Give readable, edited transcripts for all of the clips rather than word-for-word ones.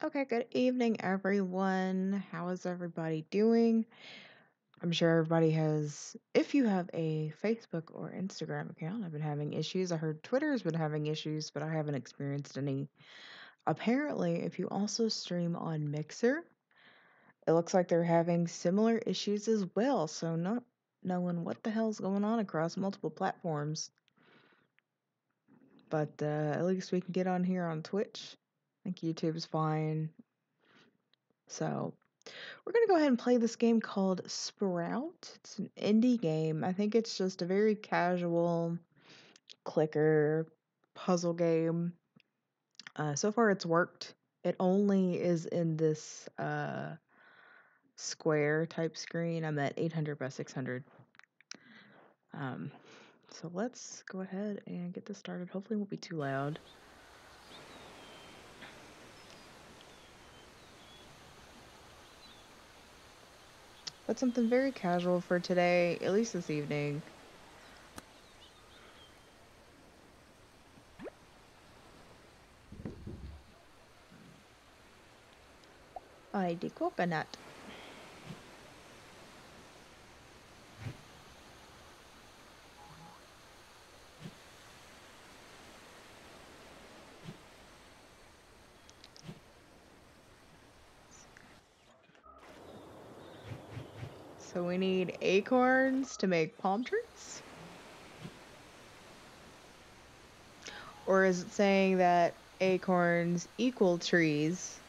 Okay, good evening, everyone. How is everybody doing? I'm sure everybody has, if you have a Facebook or Instagram account, I've been having issues. I heard Twitter's been having issues, but I haven't experienced any. Apparently, if you also stream on Mixer, it looks like they're having similar issues as well. So, not knowing what the hell's going on across multiple platforms. But at least we can get on here on Twitch. I think YouTube's fine. So, we're going to go ahead and play this game called Sprout. It's an indie game. I think it's just a very casual clicker puzzle game. So far, it's worked. It only is in this square type screen. I'm at 800 by 600. Um, so let's go ahead and get this started. Hopefully, it won't be too loud. But something very casual for today, at least this evening. ID coconut. So we need acorns to make palm trees? Or is it saying that acorns equal trees?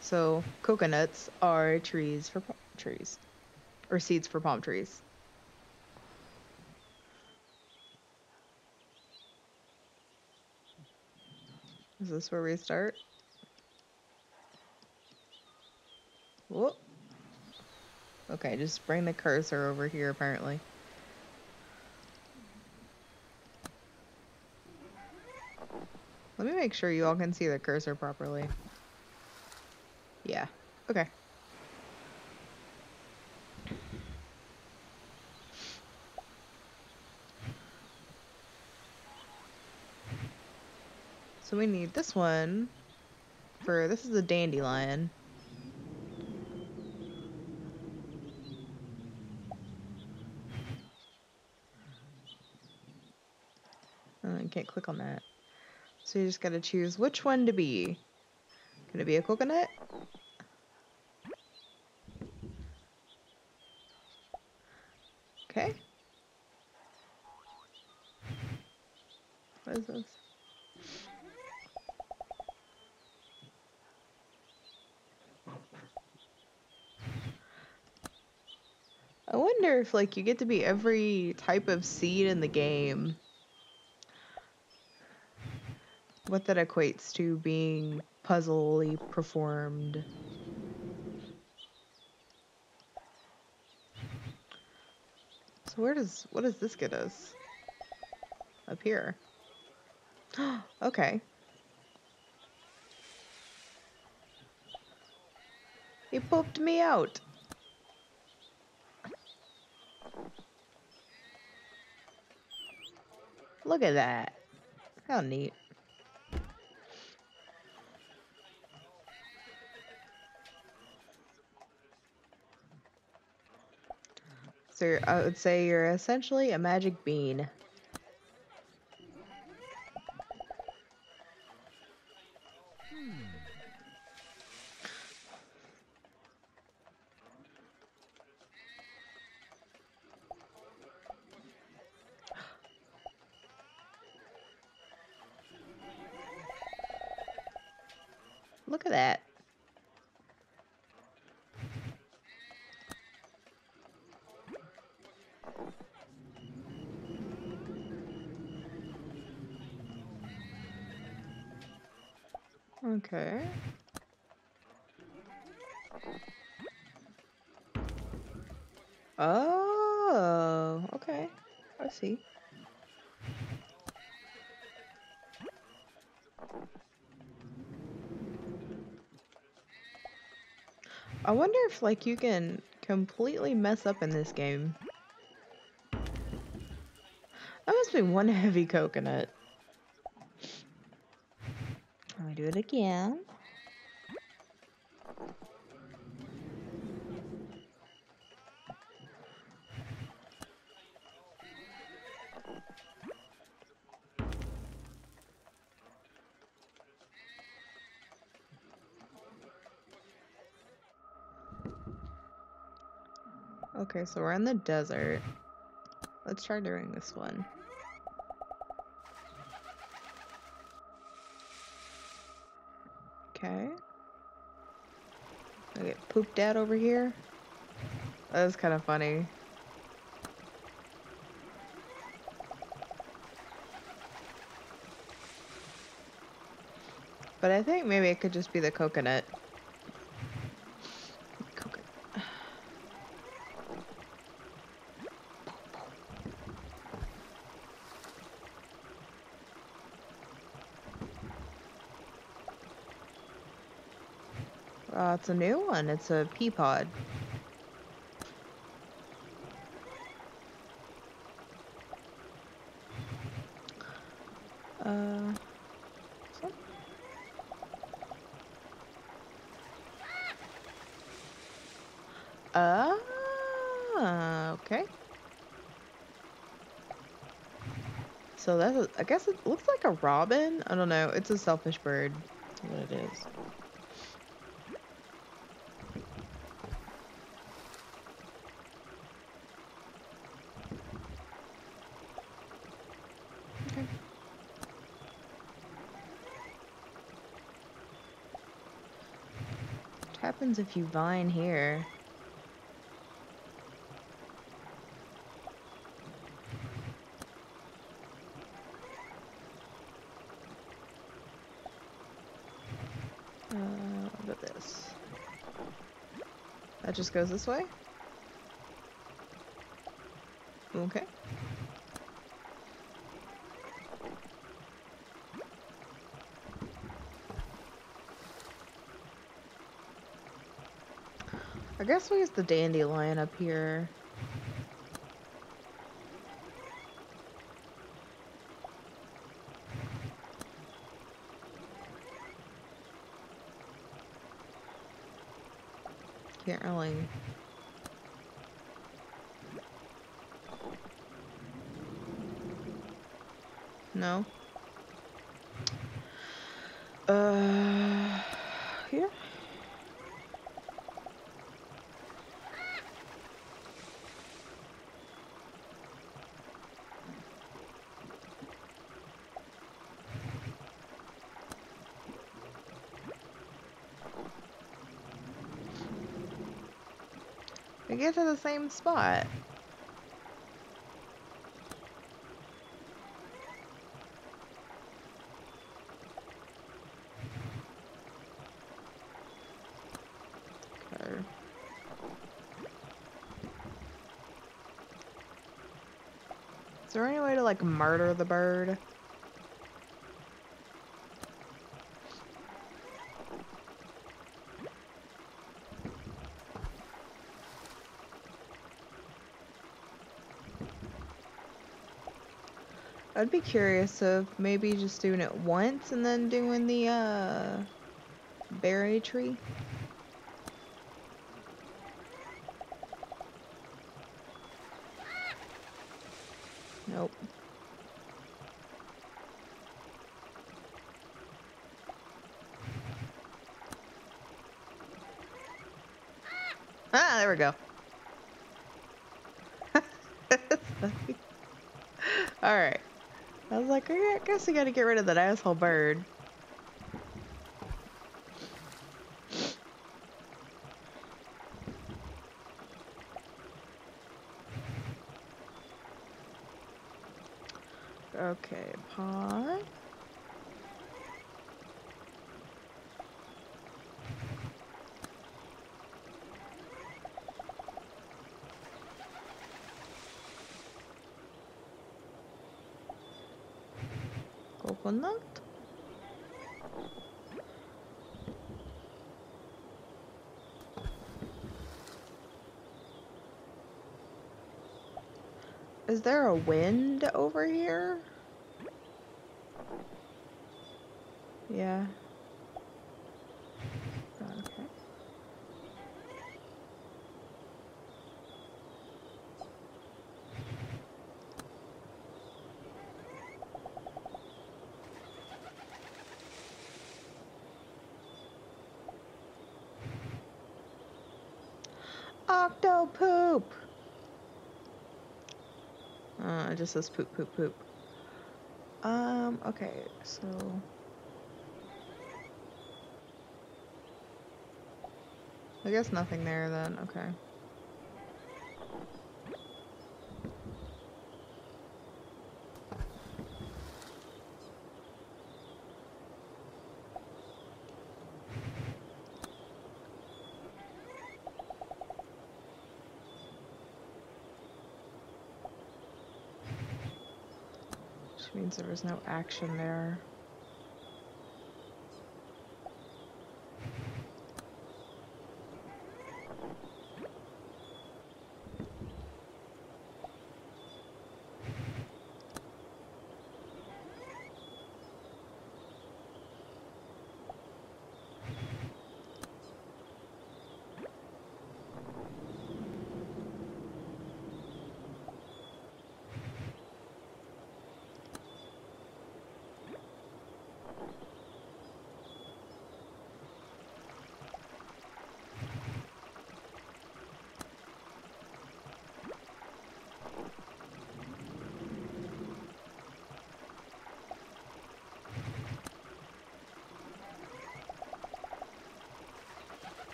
So coconuts are trees for palm trees. Or seeds for palm trees. Is this where we start? Whoop. Okay, just bring the cursor over here apparently. Let me make sure you all can see the cursor properly. Yeah. Okay. So we need this one for, this is a dandelion. Oh, you can't click on that. So you just gotta choose which one to be. Could it be a coconut? Okay. What is this? I wonder if like you get to be every type of seed in the game. what that equates to being puzzly performed. So what does this get us? Up here. Okay. He pooped me out. Look at that. How neat. So I would say you're essentially a magic bean. Look at that. Okay. Oh, okay. I see. I wonder if like you can completely mess up in this game. That must be one heavy coconut. Let me do it again. Okay, so we're in the desert. Let's try doing this one. Okay. I get pooped out over here. That was kind of funny. But I think maybe it could just be the coconut. It's a new one. It's a pea pod. So. Okay. So that's, I guess it looks like a robin. I don't know. It's a selfish bird. That's what it is. Okay. What happens if you vine here? What about this? That just goes this way? Okay. I guess we use the dandelion up here. Can't really. No. Here? We get to the same spot. Is there any way to like murder the bird? I'd be curious of maybe just doing it once and then doing the berry tree. Nope. Ah, there we go. All right. I was like, I guess I gotta get rid of that asshole bird. Okay, pod. Coconut. Is there a wind over here? Yeah. Okay. Octopoop! It just says poop, poop, poop. Okay, so... I guess nothing there then, okay. Which means there was no action there.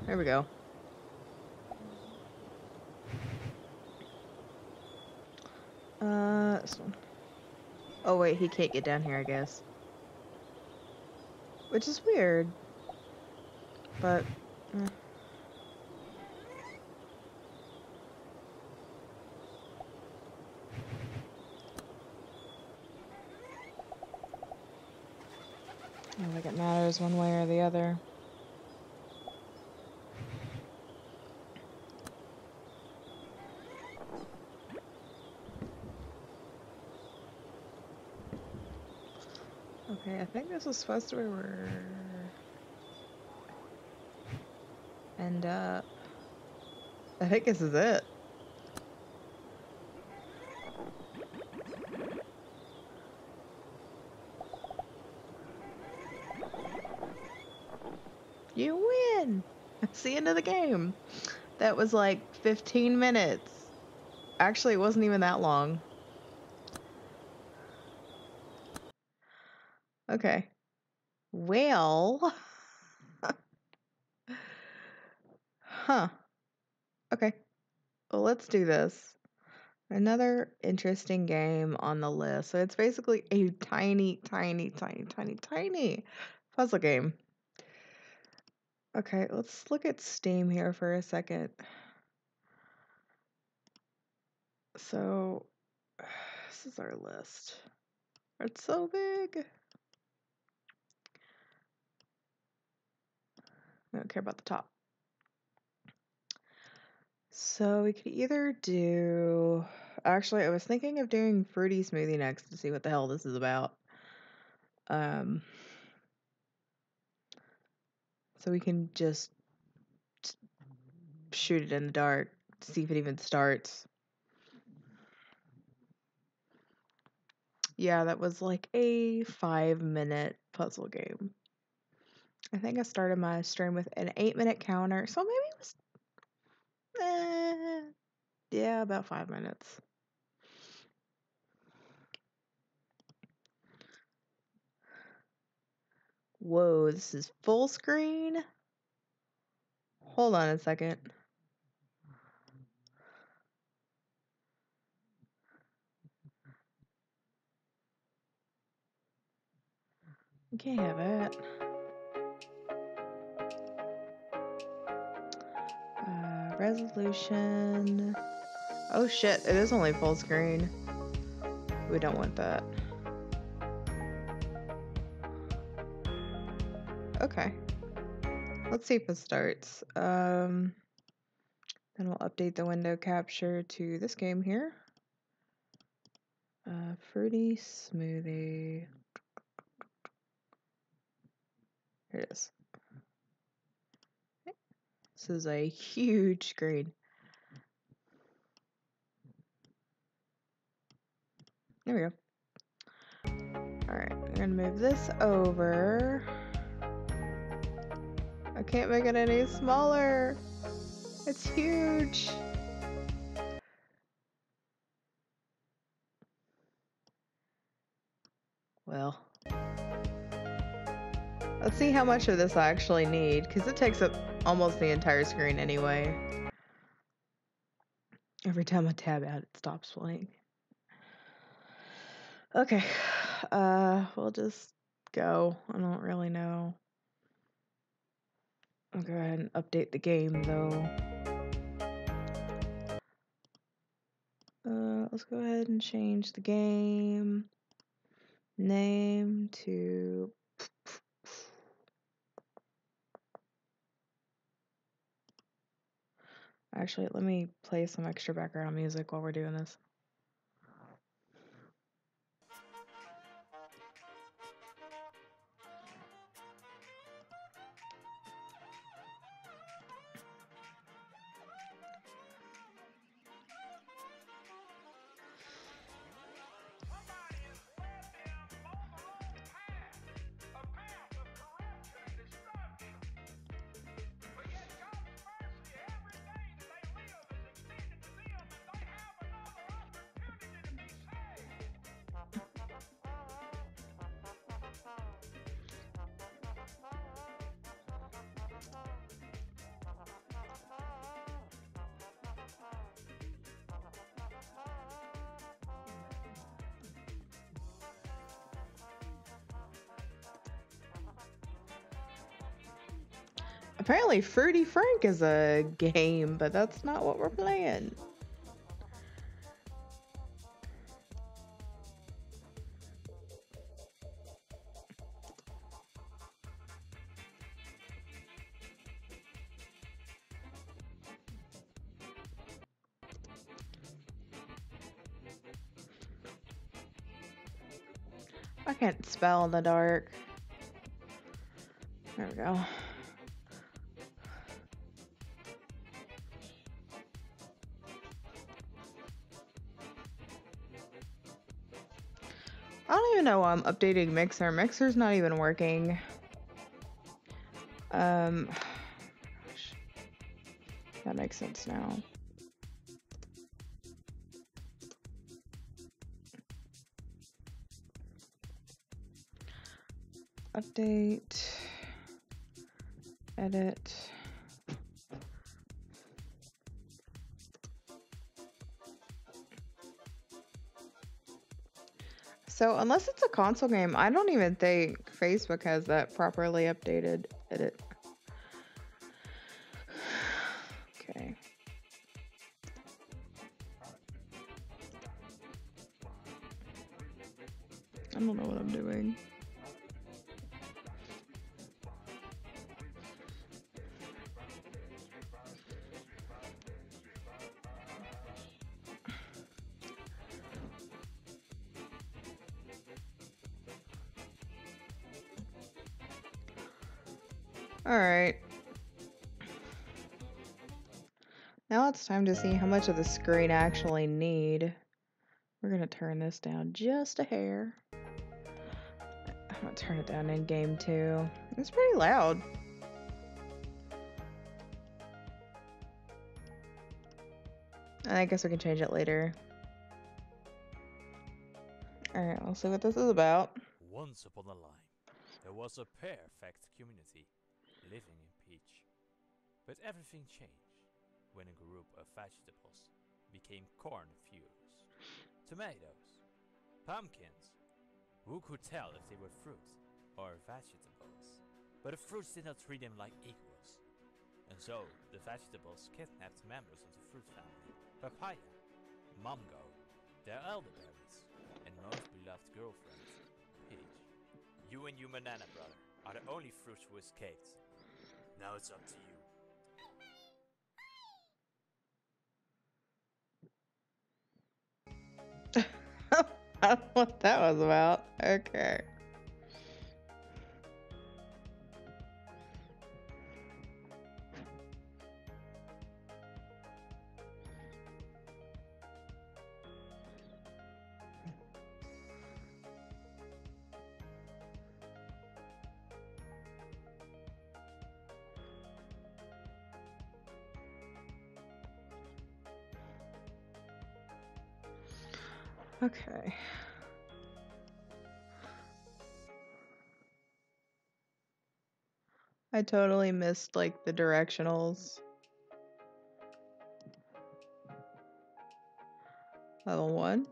There we go. This one. Oh wait, he can't get down here, I guess. Which is weird. But, I don't think it matters one way or the other. Okay, I think this is supposed to be where... end up. I think this is it. You win! That's the end of the game. That was like 15 minutes. Actually, it wasn't even that long. Okay. Well... Huh. Okay. Well, let's do this. Another interesting game on the list. So it's basically a tiny puzzle game. Okay, let's look at Steam here for a second. So this is our list. It's so big. I don't care about the top. So we could either do... Actually, I was thinking of doing Fruity Smoothie next to see what the hell this is about. So we can just shoot it in the dark, see if it even starts. Yeah, that was like a 5-minute puzzle game. I think I started my stream with an 8-minute counter, so maybe it was, yeah, about 5 minutes. Whoa, this is full screen? Hold on a second. You can't have that. Resolution. Oh shit, it is only full screen. We don't want that. Okay. Let's see if it starts. Then we'll update the window capture to this game here. Fruity Smoothie. Here it is. This is a huge screen. There we go. Alright, I'm gonna move this over. I can't make it any smaller. It's huge. Well, let's see how much of this I actually need, because it takes up almost the entire screen anyway. Every time I tab out, it stops playing. Okay, we'll just go. I don't really know. I'll go ahead and update the game, though. Let's go ahead and change the game name to... Actually, let me play some extra background music while we're doing this. Apparently Fruity Frank is a game, but that's not what we're playing. I can't spell in the dark. There we go. I don't even know why I'm updating Mixer. Mixer's not even working. Gosh. That makes sense now. Update. Edit. So unless it's a console game, I don't even think Facebook has that properly updated. Edit. Okay. I don't know what I'm doing. Alright. Now it's time to see how much of the screen I actually need. We're gonna turn this down just a hair. I'm gonna turn it down in game too. It's pretty loud. I guess we can change it later. Alright, I'll see what this is about. Once upon a time, there was a perfect community living in Peach. But everything changed when a group of vegetables became cornfused. Tomatoes, pumpkins. Who could tell if they were fruits or vegetables? But the fruits did not treat them like equals. And so, the vegetables kidnapped members of the fruit family. Papaya, mango, their elderberries, and most beloved girlfriend, Peach. You and your banana brother are the only fruits who escaped. Now it's up to you. I don't know what that was about. Okay. Okay. I totally missed like the directionals. Level 1.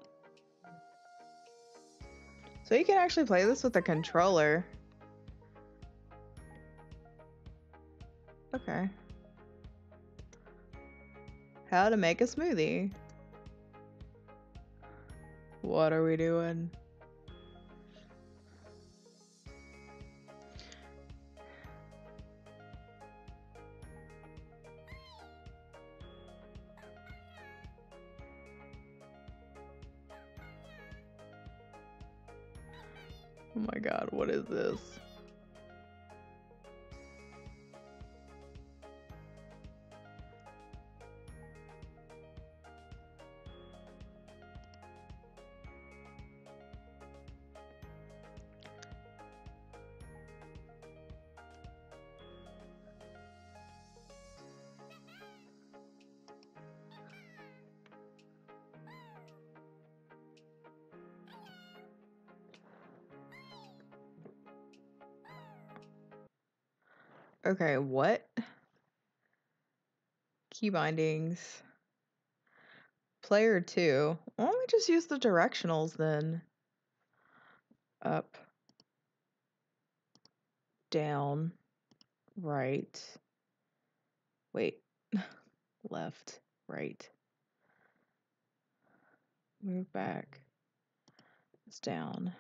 So you can actually play this with a controller. Okay. How to make a smoothie. What are we doing? Oh my god, what is this? Okay, what? Key bindings. Player 2. Why don't we just use the directionals then? Up. Down. Right. Wait. Left. Right. Move back. It's down.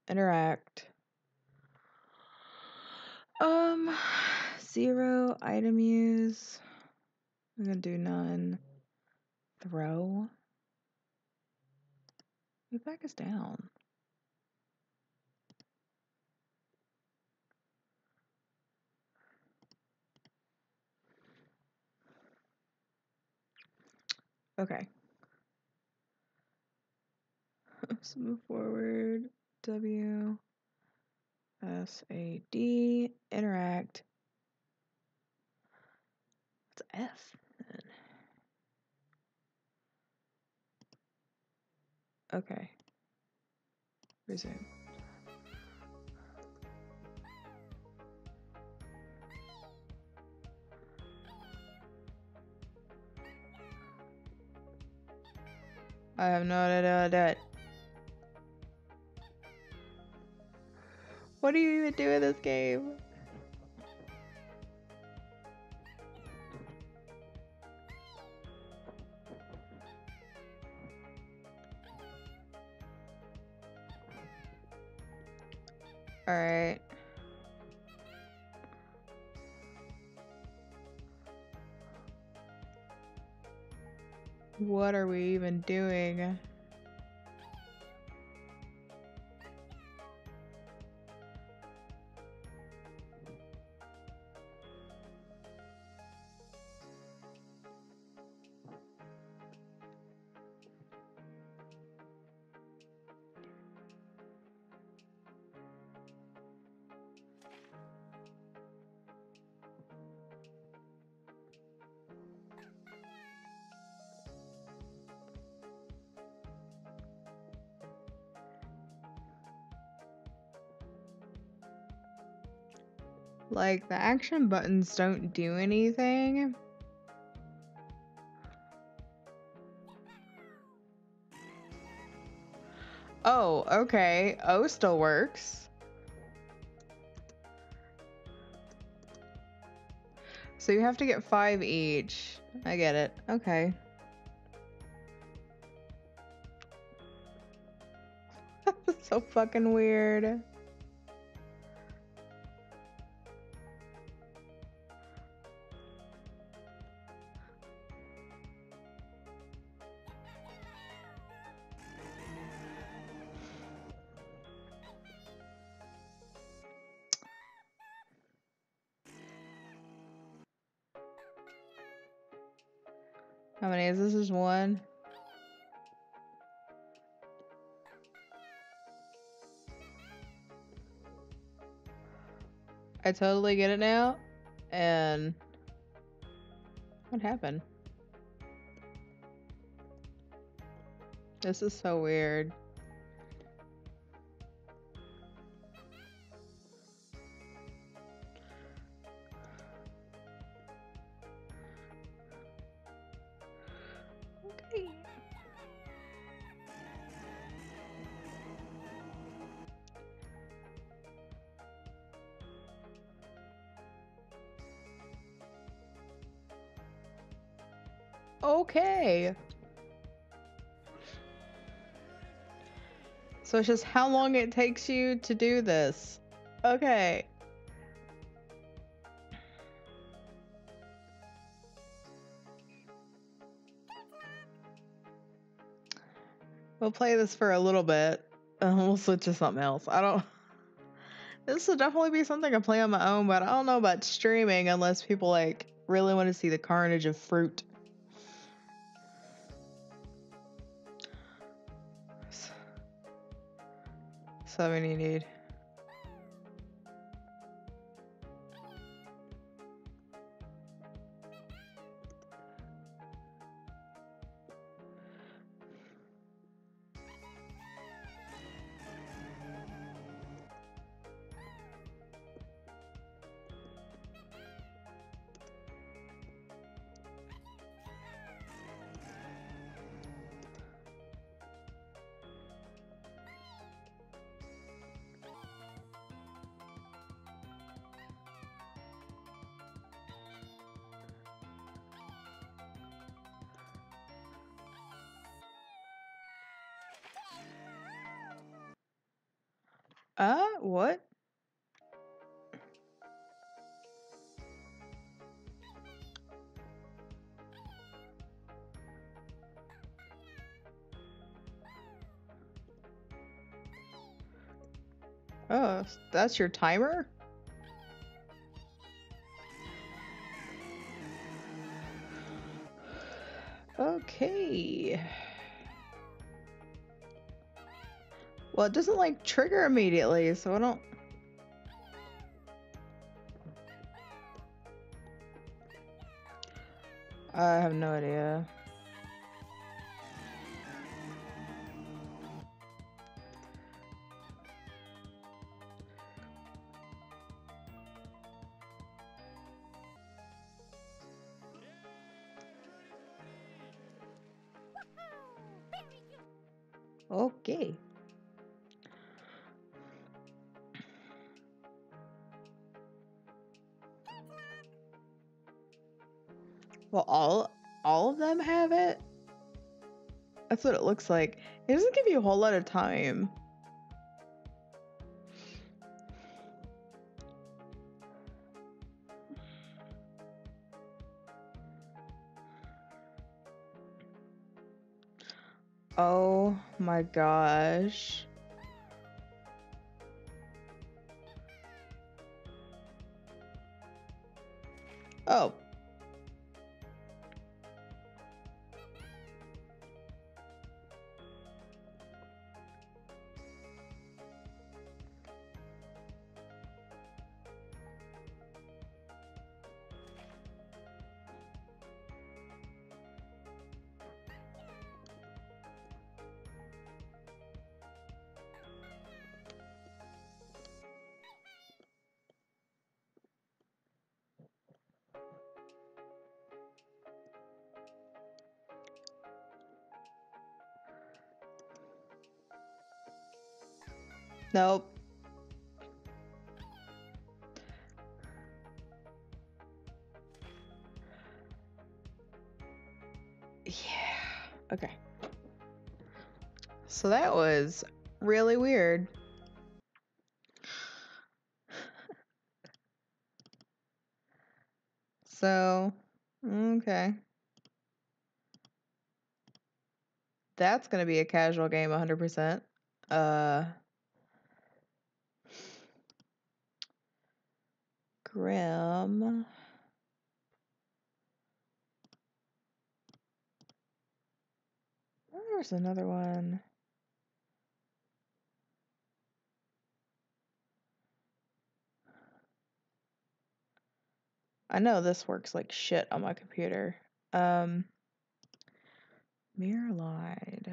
Interact. 0 item use. I'm gonna do none. Throw. Move back is down. Okay. So move forward. W. S. A. D. Interact. It's F. Then. Okay. Resume. I have no idea how to do it. What do you even do in this game? Alright. What are we even doing? Like, the action buttons don't do anything. Oh, okay. O still works. So you have to get 5 each. I get it. Okay. That's so fucking weird. How many is this? Is one? I totally get it now. And what happened? This is so weird. Okay. Okay. So it's just how long it takes you to do this. Okay. We'll play this for a little bit, and we'll switch to something else. This will definitely be something I play on my own, but I don't know about streaming unless people like really want to see the carnage of fruit. So how many you need? What? Oh, that's your timer? Okay. Well, it doesn't like trigger immediately, so I don't. I have no idea. Okay. Well, all of them have it. That's what it looks like. It doesn't give you a whole lot of time. Oh my gosh. Oh. Nope. Yeah. Okay. So that was really weird. So, okay. That's going to be a casual game 100%. Grim. There's another one. I know this works like shit on my computer. Mirror Light.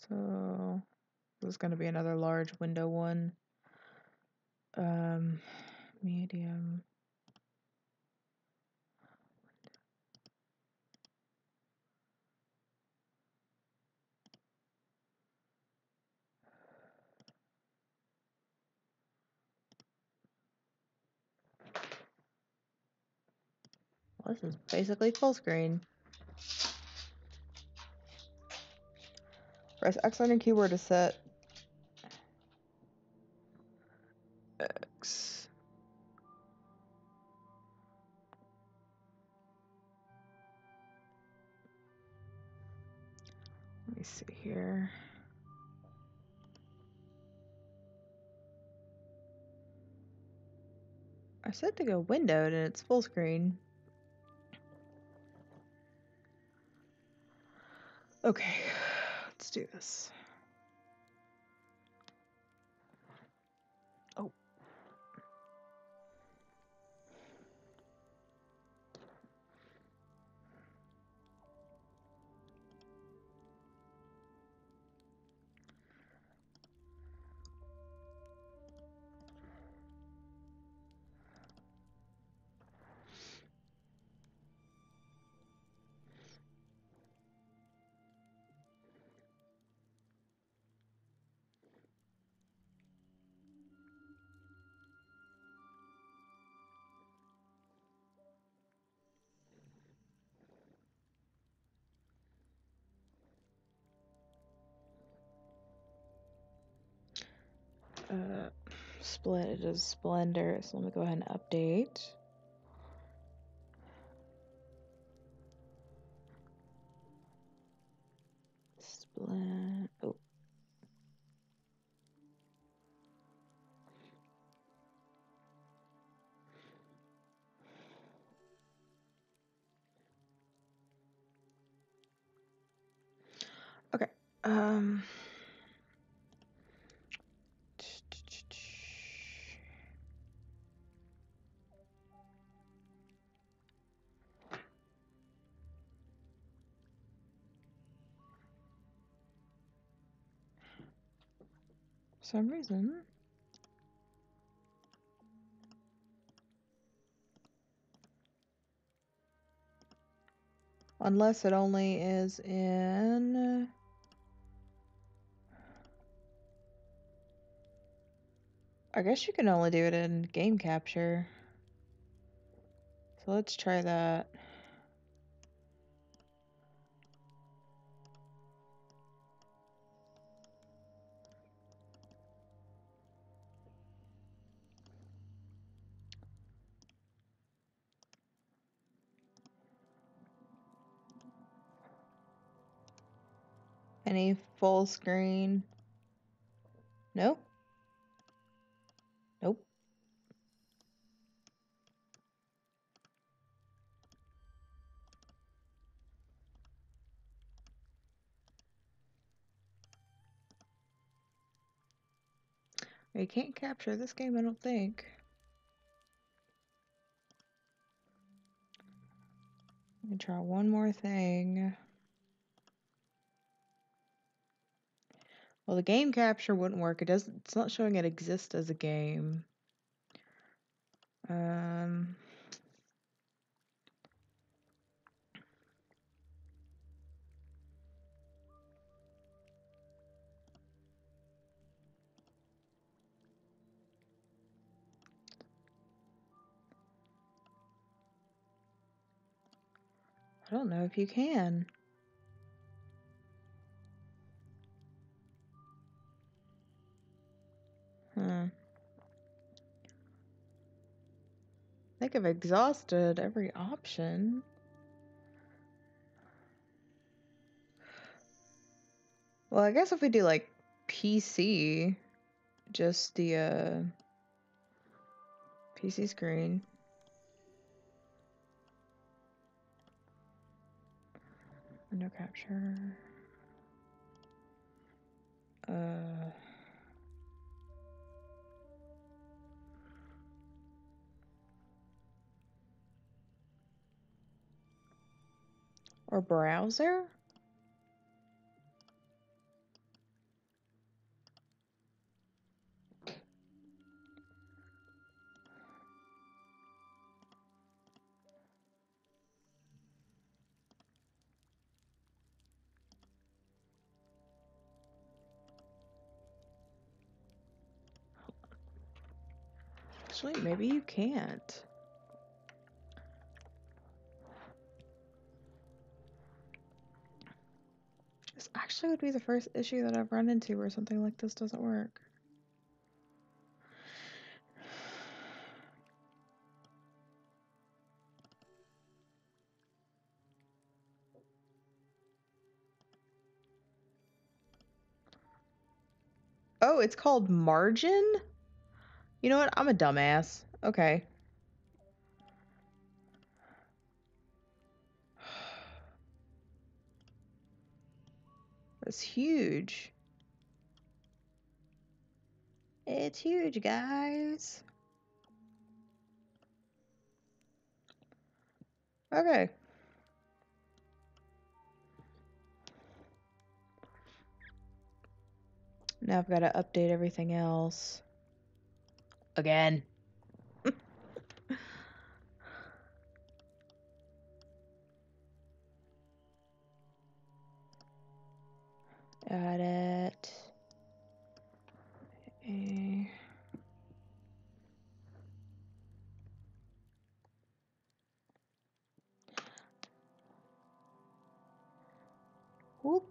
So this is going to be another large window one. Medium. Well, this is basically full screen. Press X on your keyboard to set X. Let me see here. I said to go windowed and it's full screen. Okay, let's do this. Oh. Split, it is Splendor, so let me go ahead and update. Oh. Okay. For some reason. Unless it only is in... I guess you can only do it in game capture. So let's try that. Any full screen? Nope. Nope. You can't capture this game, I don't think. Let me try one more thing. Well, the game capture wouldn't work. It's not showing it exists as a game. I don't know if you can. I think I've exhausted every option. Well, I guess if we do like PC, just the PC screen. Window capture. Or browser? Actually, maybe you can't. This actually would be the first issue that I've run into where something like this doesn't work. Oh, it's called margin? You know what? I'm a dumbass. Okay. That's huge. It's huge, guys. Okay. Now I've got to update everything else. Again. Got it. Whoop.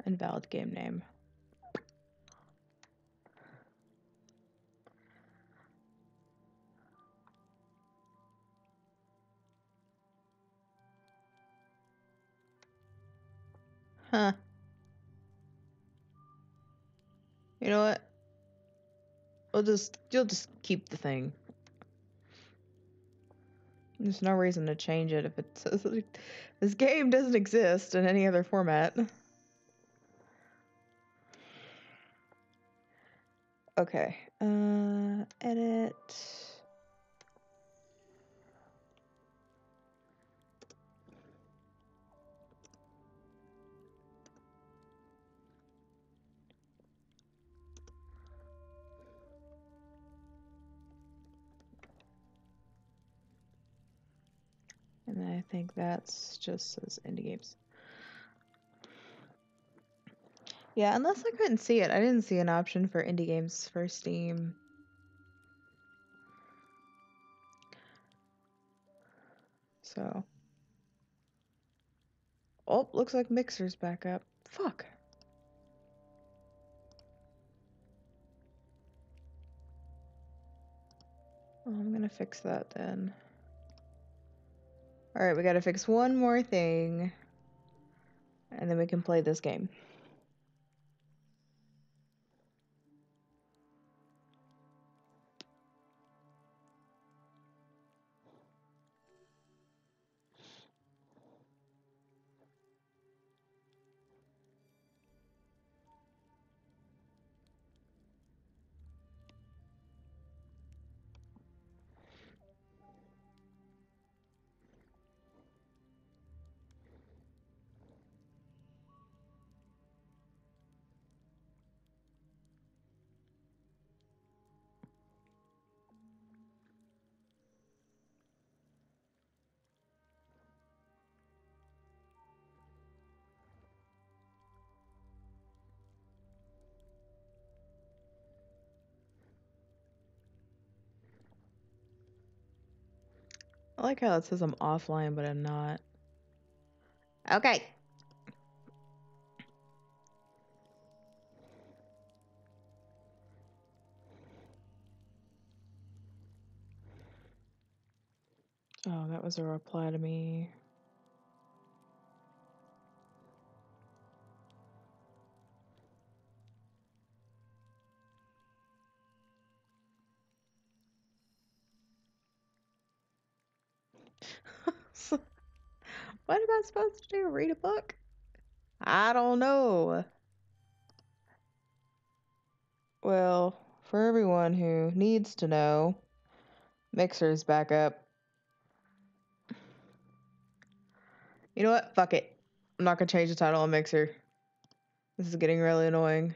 Invalid game name. Huh. You know what? You'll just keep the thing. There's no reason to change it if it says this game doesn't exist in any other format. Okay. Edit. And I think that's just says indie games. Yeah, unless I couldn't see it. I didn't see an option for indie games for Steam. So. Oh, looks like Mixer's back up. Fuck. Oh, I'm gonna fix that then. Alright, we gotta fix one more thing. And then we can play this game. I like how it says I'm offline, but I'm not. Okay. Oh, that was a reply to me. What am I supposed to do? Read a book? I don't know. Well, for everyone who needs to know, Mixer's back up. You know what? Fuck it. I'm not gonna change the title on Mixer. This is getting really annoying.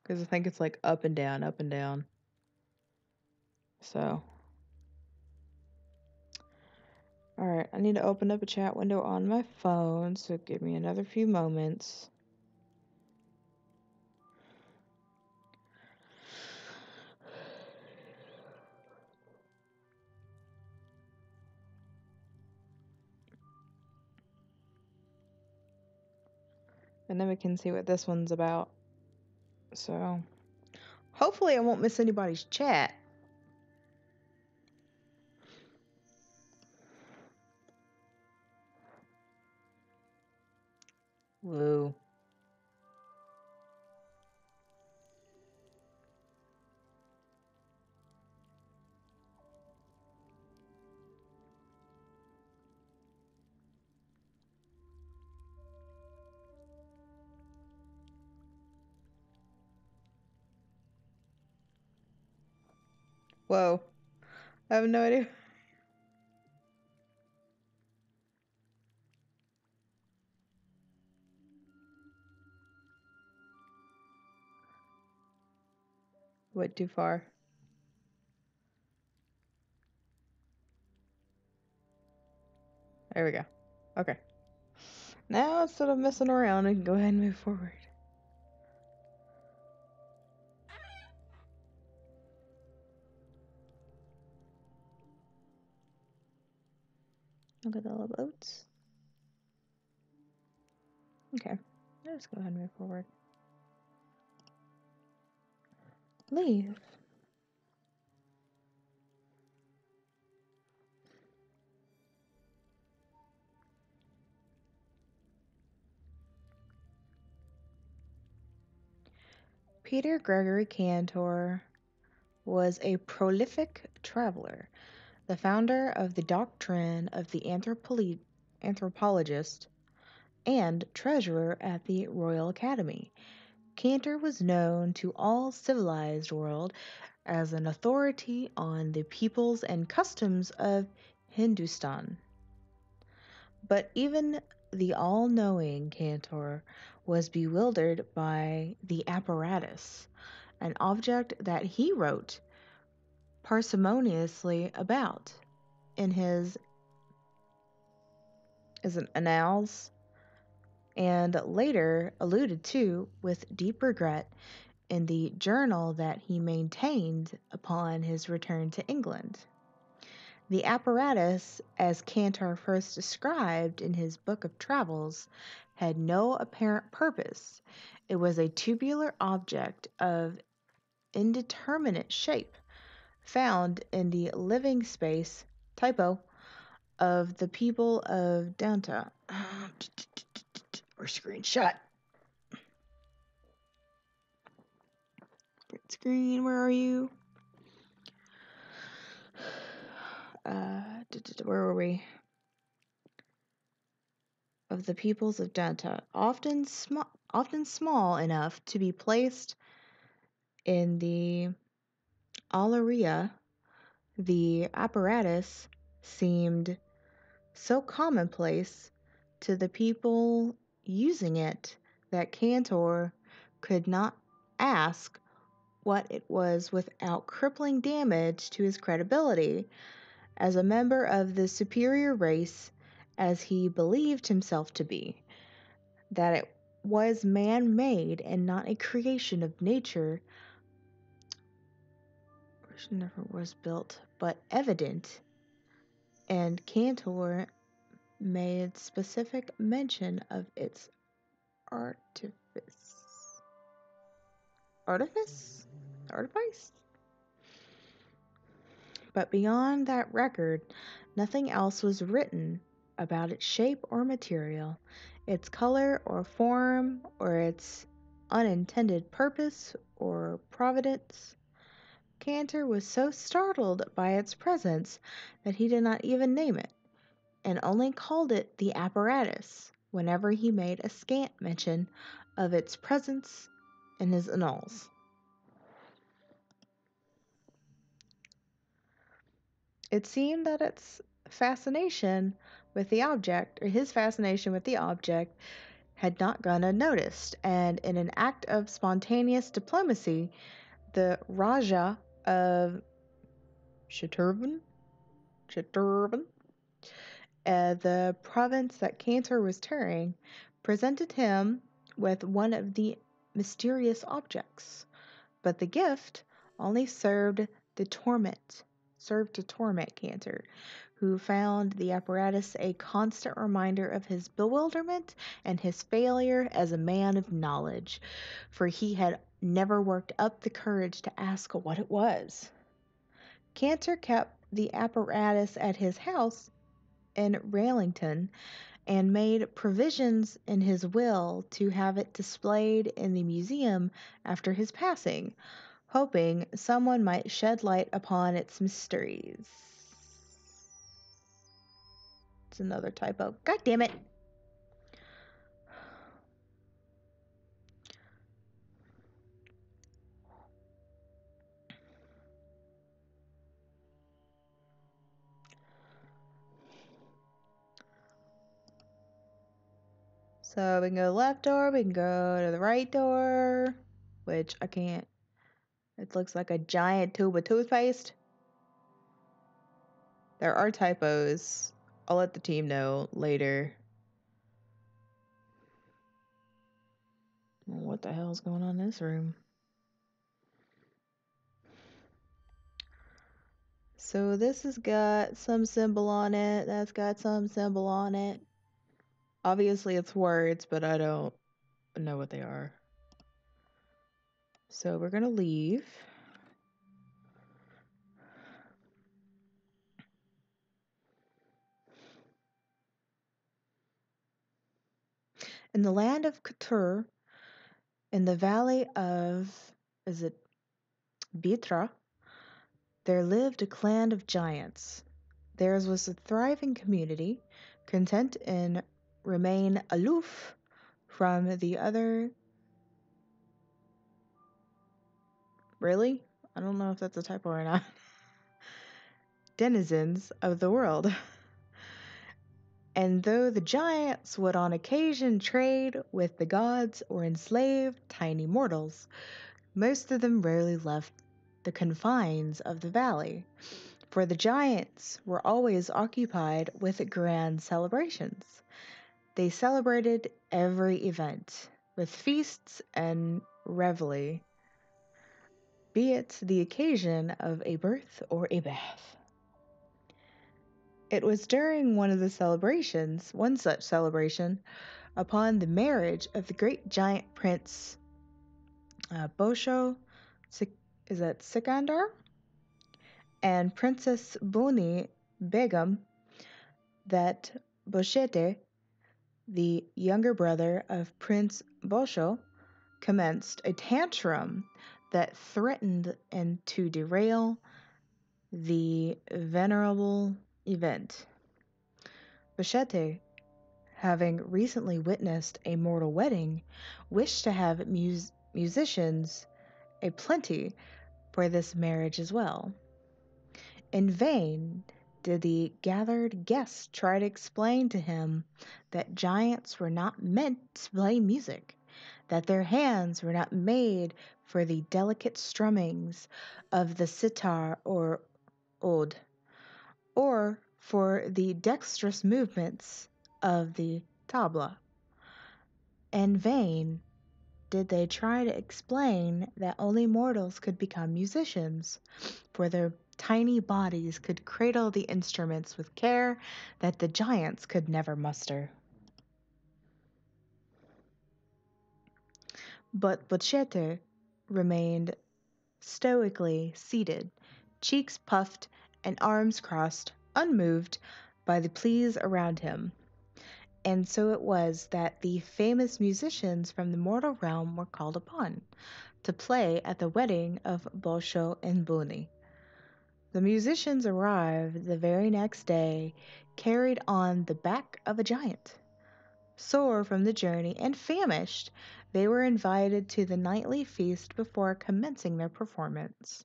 Because I think it's like up and down, up and down. So. Alright, I need to open up a chat window on my phone, so give me another few moments. And then we can see what this one's about. So, hopefully I won't miss anybody's chat. Whoa. Whoa. I have no idea. Went too far. There we go. Okay. Now, instead of messing around, I can go ahead and move forward. Look at the little boats. Okay. Let's go ahead and move forward. Leave. Peter Gregory Cantor was a prolific traveler, the founder of the doctrine of the anthropologist, and treasurer at the Royal Academy. Cantor was known to all civilized world as an authority on the peoples and customs of Hindustan. But even the all knowing Cantor was bewildered by the apparatus, an object that he wrote parsimoniously about in his annals and later alluded to with deep regret in the journal that he maintained upon his return to England. The apparatus, as Cantor first described in his book of travels, had no apparent purpose. It was a tubular object of indeterminate shape found in the living space typo of the people of Downtown. Or screenshot. Print screen, where are you? Where were we? Of the peoples of Danta, often small enough to be placed in the alaria, the apparatus seemed so commonplace to the people using it that Cantor could not ask what it was without crippling damage to his credibility as a member of the superior race as he believed himself to be, that it was man made and not a creation of nature, which never was built, but evident. And Cantor made specific mention of its artifice. Artifice? Artifice? But beyond that record, nothing else was written about its shape or material, its color or form, or its unintended purpose or providence. Cantor was so startled by its presence that he did not even name it, and only called it the apparatus whenever he made a scant mention of its presence in his annals. It seemed that its fascination with the object, or his fascination with the object, had not gone unnoticed, and in an act of spontaneous diplomacy, the Raja of Chiturban, the province that Cantor was touring, presented him with one of the mysterious objects, but the gift only served to torment Cantor, who found the apparatus a constant reminder of his bewilderment and his failure as a man of knowledge, for he had never worked up the courage to ask what it was. Cantor kept the apparatus at his house in Railington and made provisions in his will to have it displayed in the museum after his passing, hoping someone might shed light upon its mysteries. It's another typo. God damn it. So we can go to the left door, we can go to the right door, which I can't. It looks like a giant tube of toothpaste. There are typos. I'll let the team know later. What the hell is going on in this room? So this has got some symbol on it. That's got some symbol on it. Obviously it's words, but I don't know what they are. So we're going to leave. In the land of Couture, in the valley of is it Bitra, there lived a clan of giants. Theirs was a thriving community, content in remain aloof from the other. Really? I don't know if that's a typo or not. Denizens of the world. And though the giants would on occasion trade with the gods or enslave tiny mortals, most of them rarely left the confines of the valley, for the giants were always occupied with grand celebrations. They celebrated every event with feasts and revelry, be it the occasion of a birth or a bath. It was during one such celebration, upon the marriage of the great giant prince Bosho, is that Sikandar, and Princess Buni Begum, that Boshete, the younger brother of Prince Bosho, commenced a tantrum that threatened and to derail the venerable event. Boshete, having recently witnessed a mortal wedding, wished to have musicians a plenty for this marriage as well. In vain did the gathered guests try to explain to him that giants were not meant to play music, that their hands were not made for the delicate strummings of the sitar or oud, or for the dexterous movements of the tabla. In vain did they try to explain that only mortals could become musicians, for their tiny bodies could cradle the instruments with care that the giants could never muster. But Bochete remained stoically seated, cheeks puffed and arms crossed, unmoved by the pleas around him. And so it was that the famous musicians from the mortal realm were called upon to play at the wedding of Bosho and Buni. The musicians arrived the very next day, carried on the back of a giant. Sore from the journey and famished, they were invited to the nightly feast before commencing their performance.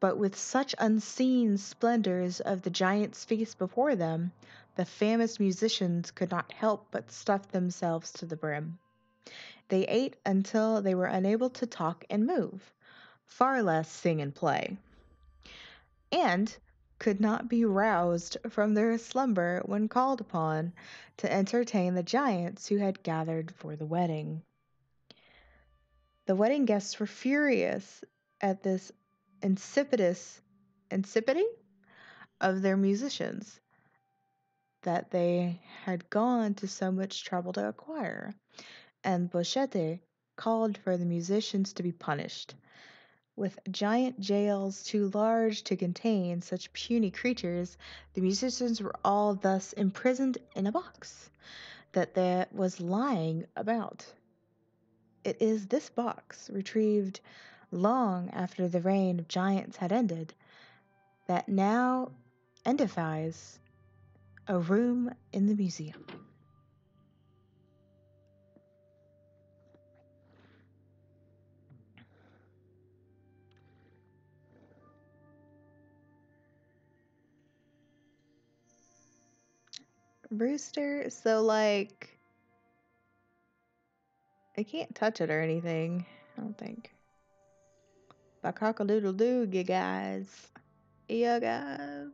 But with such unseen splendors of the giant's feast before them, the famished musicians could not help but stuff themselves to the brim. They ate until they were unable to talk and move, far less sing and play, and could not be roused from their slumber when called upon to entertain the giants who had gathered for the wedding. The wedding guests were furious at this insipidity of their musicians that they had gone to so much trouble to acquire, and Boschete called for the musicians to be punished with giant jails too large to contain such puny creatures. The musicians were all thus imprisoned in a box that there was lying about. It is this box, retrieved long after the reign of giants had ended, that now edifies a room in the museum. Brewster, so like, I can't touch it or anything, I don't think. But cock-a-doodle doo, you guys. Yeah, guys.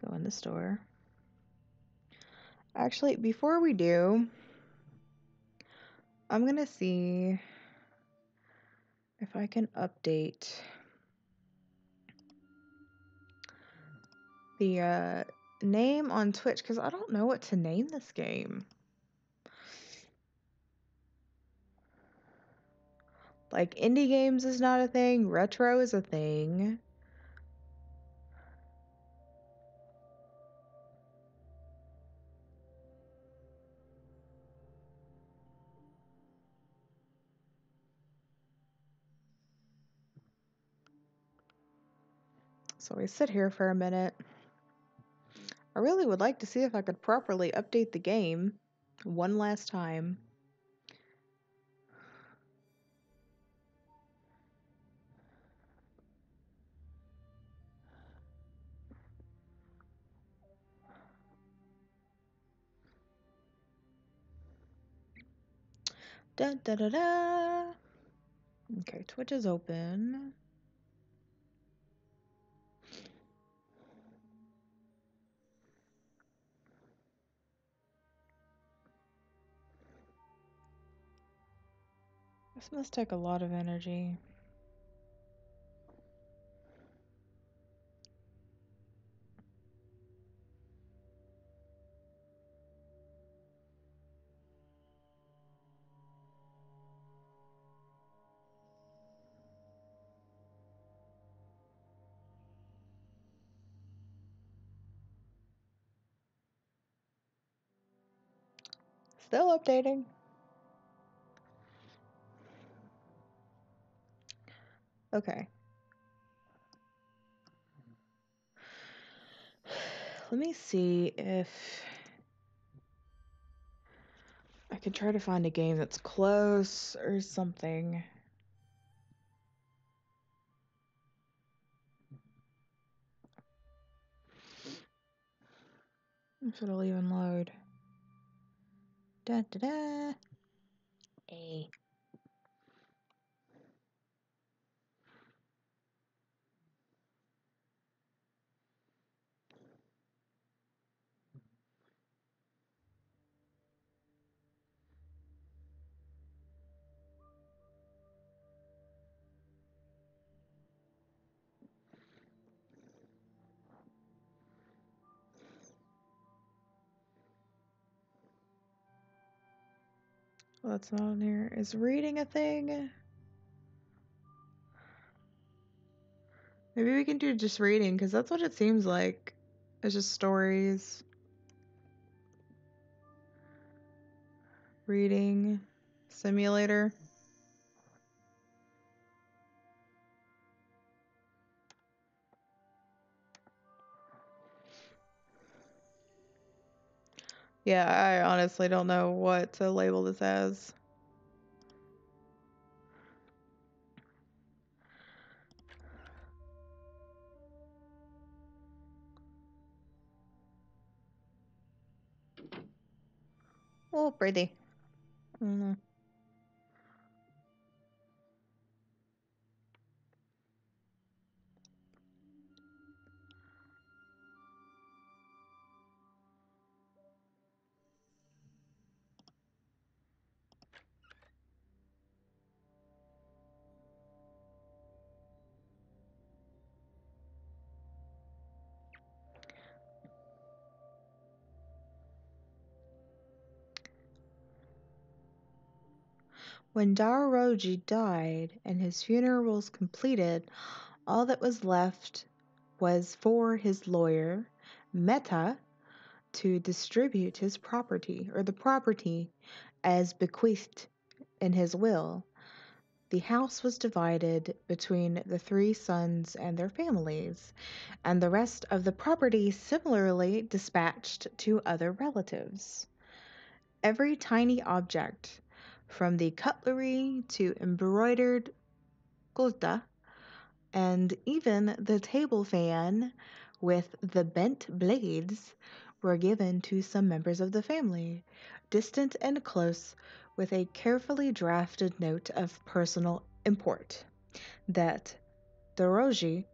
Go in the store. Actually, before we do, I'm gonna see if I can update the name on Twitch because I don't know what to name this game. Like, indie games is not a thing, retro is a thing. So we sit here for a minute. I really would like to see if I could properly update the game one last time. Da da da da. Okay, Twitch is open. This must take a lot of energy. Still updating. Okay. Let me see if I can try to find a game that's close or something. If it'll even load. Da da da. A. Well, that's not on here. Is reading a thing? Maybe we can do just reading, because that's what it seems like. It's just stories. Reading. Simulator. Yeah, I honestly don't know what to label this as. Oh, pretty. I don't know. When Daoroji died and his funeral was completed, all that was left was for his lawyer, Meta, to distribute his property, or the property, as bequeathed in his will. The house was divided between the three sons and their families, and the rest of the property similarly dispatched to other relatives. Every tiny object, from the cutlery to embroidered gota, and even the table fan with the bent blades, were given to some members of the family, distant and close, with a carefully drafted note of personal import that Doroji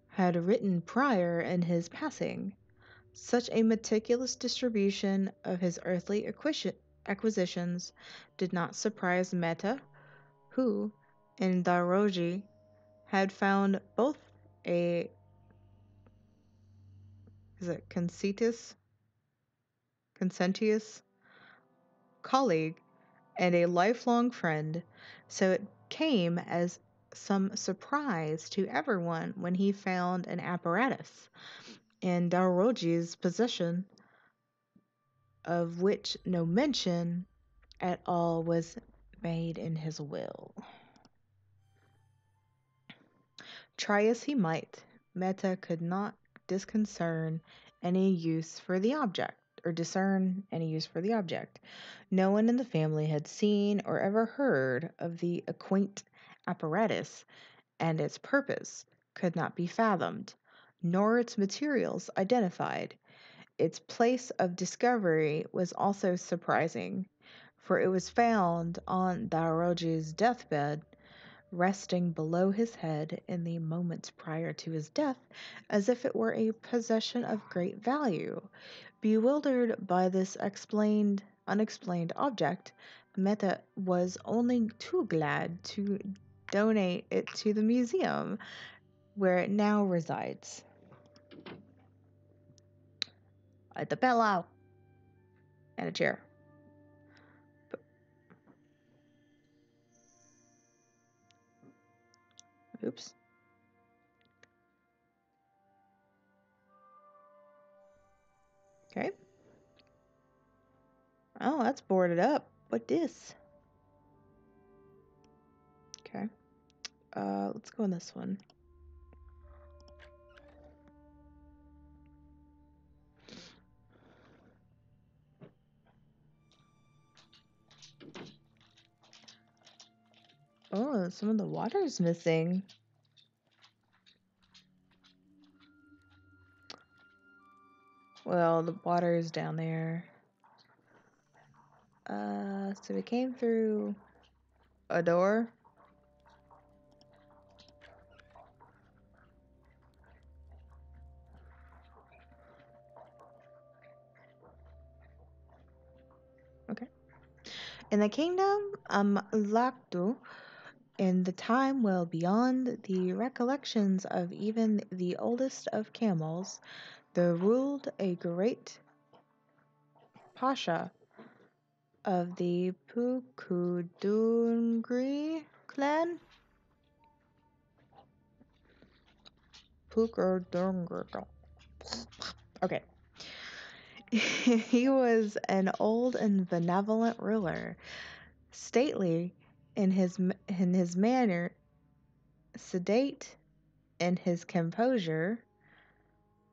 had written prior in his passing. Such a meticulous distribution of his earthly acquisitions did not surprise Meta, who, in Daroji, had found both a consentious colleague and a lifelong friend, so it came as some surprise to everyone when he found an apparatus in Daoroji's possession, of which no mention at all was made in his will. Try as he might, Meta could not discern any use for the object, or discern any use for the object. No one in the family had seen or ever heard of the quaint apparatus, and its purpose could not be fathomed, nor its materials identified. Its place of discovery was also surprising, for it was found on Daoroji's deathbed, resting below his head in the moments prior to his death, as if it were a possession of great value. Bewildered by this unexplained object, Meta was only too glad to donate it to the museum where it now resides. At the pillow and a chair. Oops. Okay. Oh, that's boarded up. What this? Okay. Let's go on this one. Oh, some of the water's missing. Well, the water is down there. So we came through a door. Okay. In the kingdom Laktu, in the time well beyond the recollections of even the oldest of camels, there ruled a great pasha of the Pukudungri clan. Pukudungri. Okay. He was an old and benevolent ruler, stately in his manner, sedate in his composure,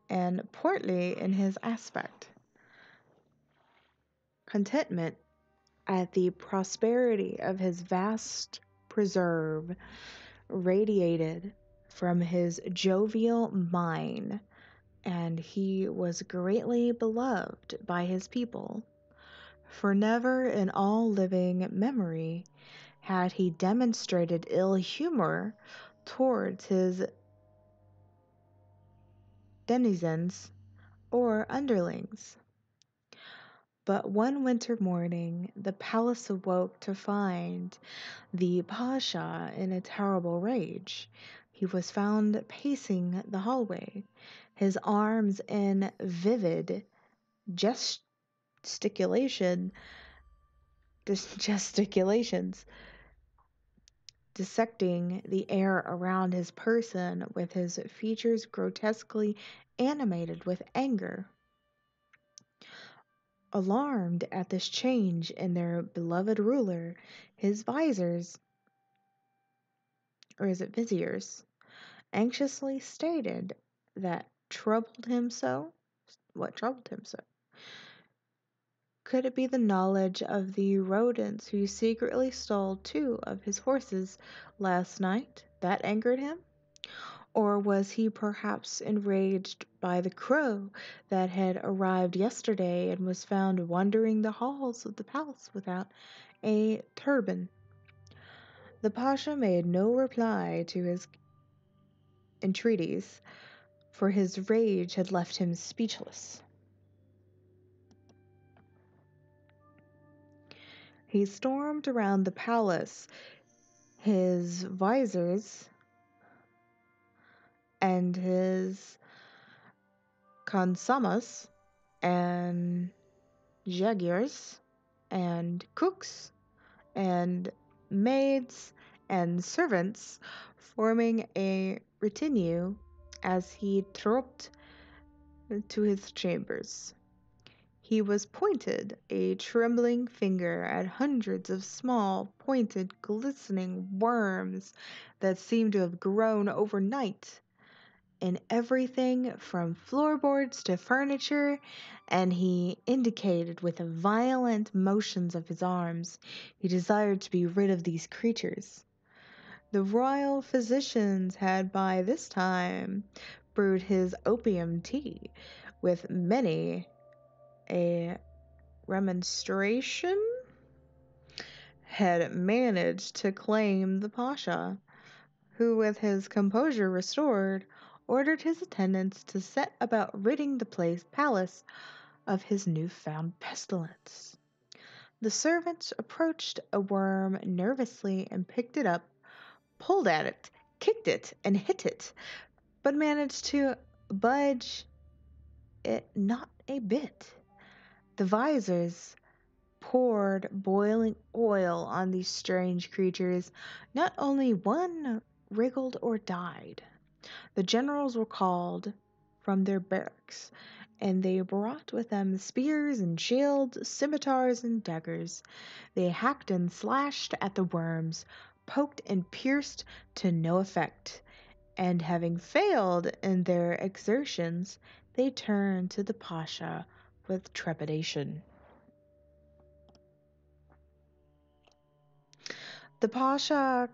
and portly in his aspect. Contentment at the prosperity of his vast preserve radiated from his jovial mind, and he was greatly beloved by his people, for never in all living memory had he demonstrated ill humor towards his denizens or underlings. But one winter morning the palace awoke to find the Pasha in a terrible rage. He was found pacing the hallway, his arms in vivid gesticulations, dissecting the air around his person, with his features grotesquely animated with anger. Alarmed at this change in their beloved ruler, his visors, or is it viziers, anxiously stated that troubled him so. What troubled him so? Could it be the knowledge of the rodents who secretly stole 2 of his horses last night that angered him? Or was he perhaps enraged by the crow that had arrived yesterday and was found wandering the halls of the palace without a turban? The Pasha made no reply to his entreaties, for his rage had left him speechless. He stormed around the palace, his visors and his khansamas and jagirs and cooks and maids and servants forming a retinue as he trooped to his chambers. He was pointed a trembling finger at hundreds of small, pointed, glistening worms that seemed to have grown overnight in everything from floorboards to furniture, and he indicated with violent motions of his arms he desired to be rid of these creatures. The royal physicians had by this time brewed his opium tea with many a remonstration had managed to claim the Pasha, who, with his composure restored, ordered his attendants to set about ridding the palace of his new-found pestilence. The servants approached a worm nervously and picked it up, pulled at it, kicked it, and hit it, but managed to budge it not a bit. The visors poured boiling oil on these strange creatures. Not only one wriggled or died. The generals were called from their barracks, and they brought with them spears and shields, scimitars and daggers. They hacked and slashed at the worms, poked and pierced to no effect, and having failed in their exertions, they turned to the Pasha with trepidation. The Pasha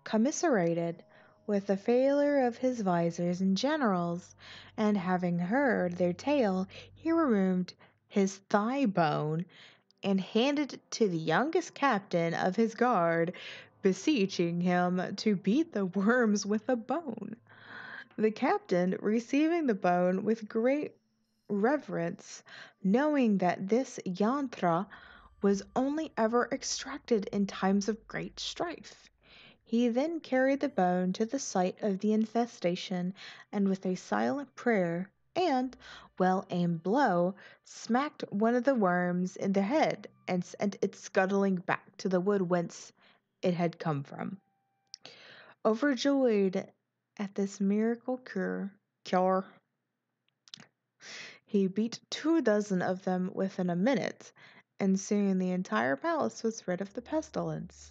commiserated with the failure of his visors and generals, and having heard their tale, he removed his thigh bone and handed it to the youngest captain of his guard, beseeching him to beat the worms with the bone. The captain, receiving the bone with great reverence, knowing that this yantra was only ever extracted in times of great strife. He then carried the bone to the site of the infestation, and with a silent prayer and well-aimed blow, smacked one of the worms in the head and sent it scuttling back to the wood whence it had come from. Overjoyed at this miracle cure, he beat 24 of them within a minute, and soon the entire palace was rid of the pestilence.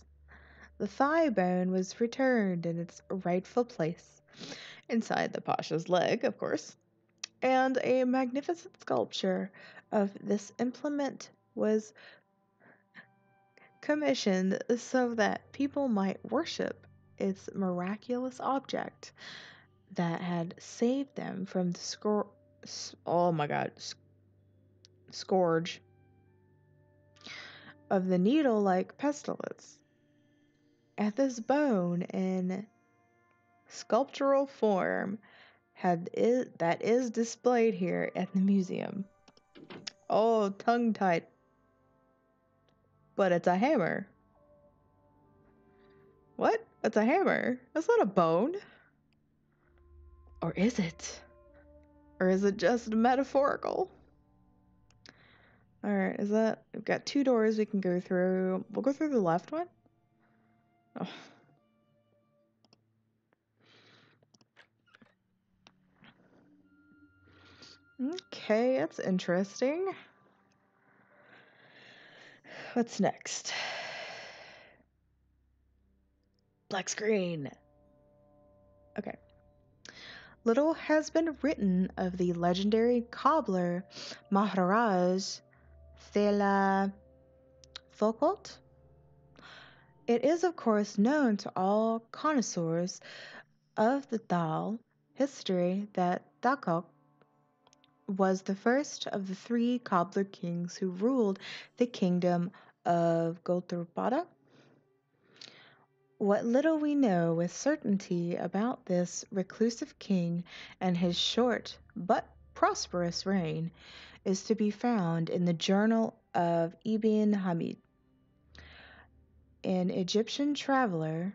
The thigh bone was returned in its rightful place, inside the Pasha's leg, of course, and a magnificent sculpture of this implement was commissioned so that people might worship its miraculous object that had saved them from the scourge of the needle-like pestilence. At this bone in sculptural form that is displayed here at the museum. Oh, tongue-tied. But it's a hammer. What? It's a hammer. That's not a bone. Or is it? Or is it just metaphorical? Alright, we've got 2 doors we can go through. We'll go through the left one. Oh. Okay, that's interesting. What's next? Black screen. Okay. Little has been written of the legendary cobbler Maharaj Thela Thokot. It is, of course, known to all connoisseurs of the Dal history that Thakok was the first of the 3 cobbler kings who ruled the kingdom of Gotrpada. What little we know with certainty about this reclusive king and his short but prosperous reign is to be found in the journal of Ibn Hamid, an Egyptian traveler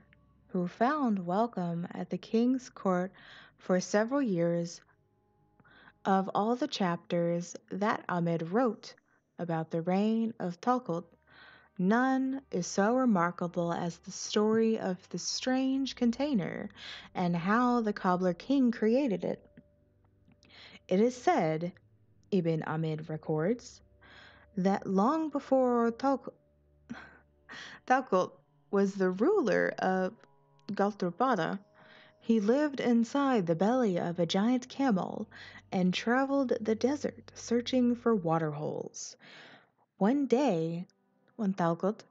who found welcome at the king's court for several years. Of all the chapters that Ahmed wrote about the reign of Tulkut, none is so remarkable as the story of the strange container and how the cobbler king created it. It is said, Ibn Ahmed records, that long before Tulkut was the ruler of Galturpada, He lived inside the belly of a giant camel and traveled the desert searching for water holes. One day, when Thalcott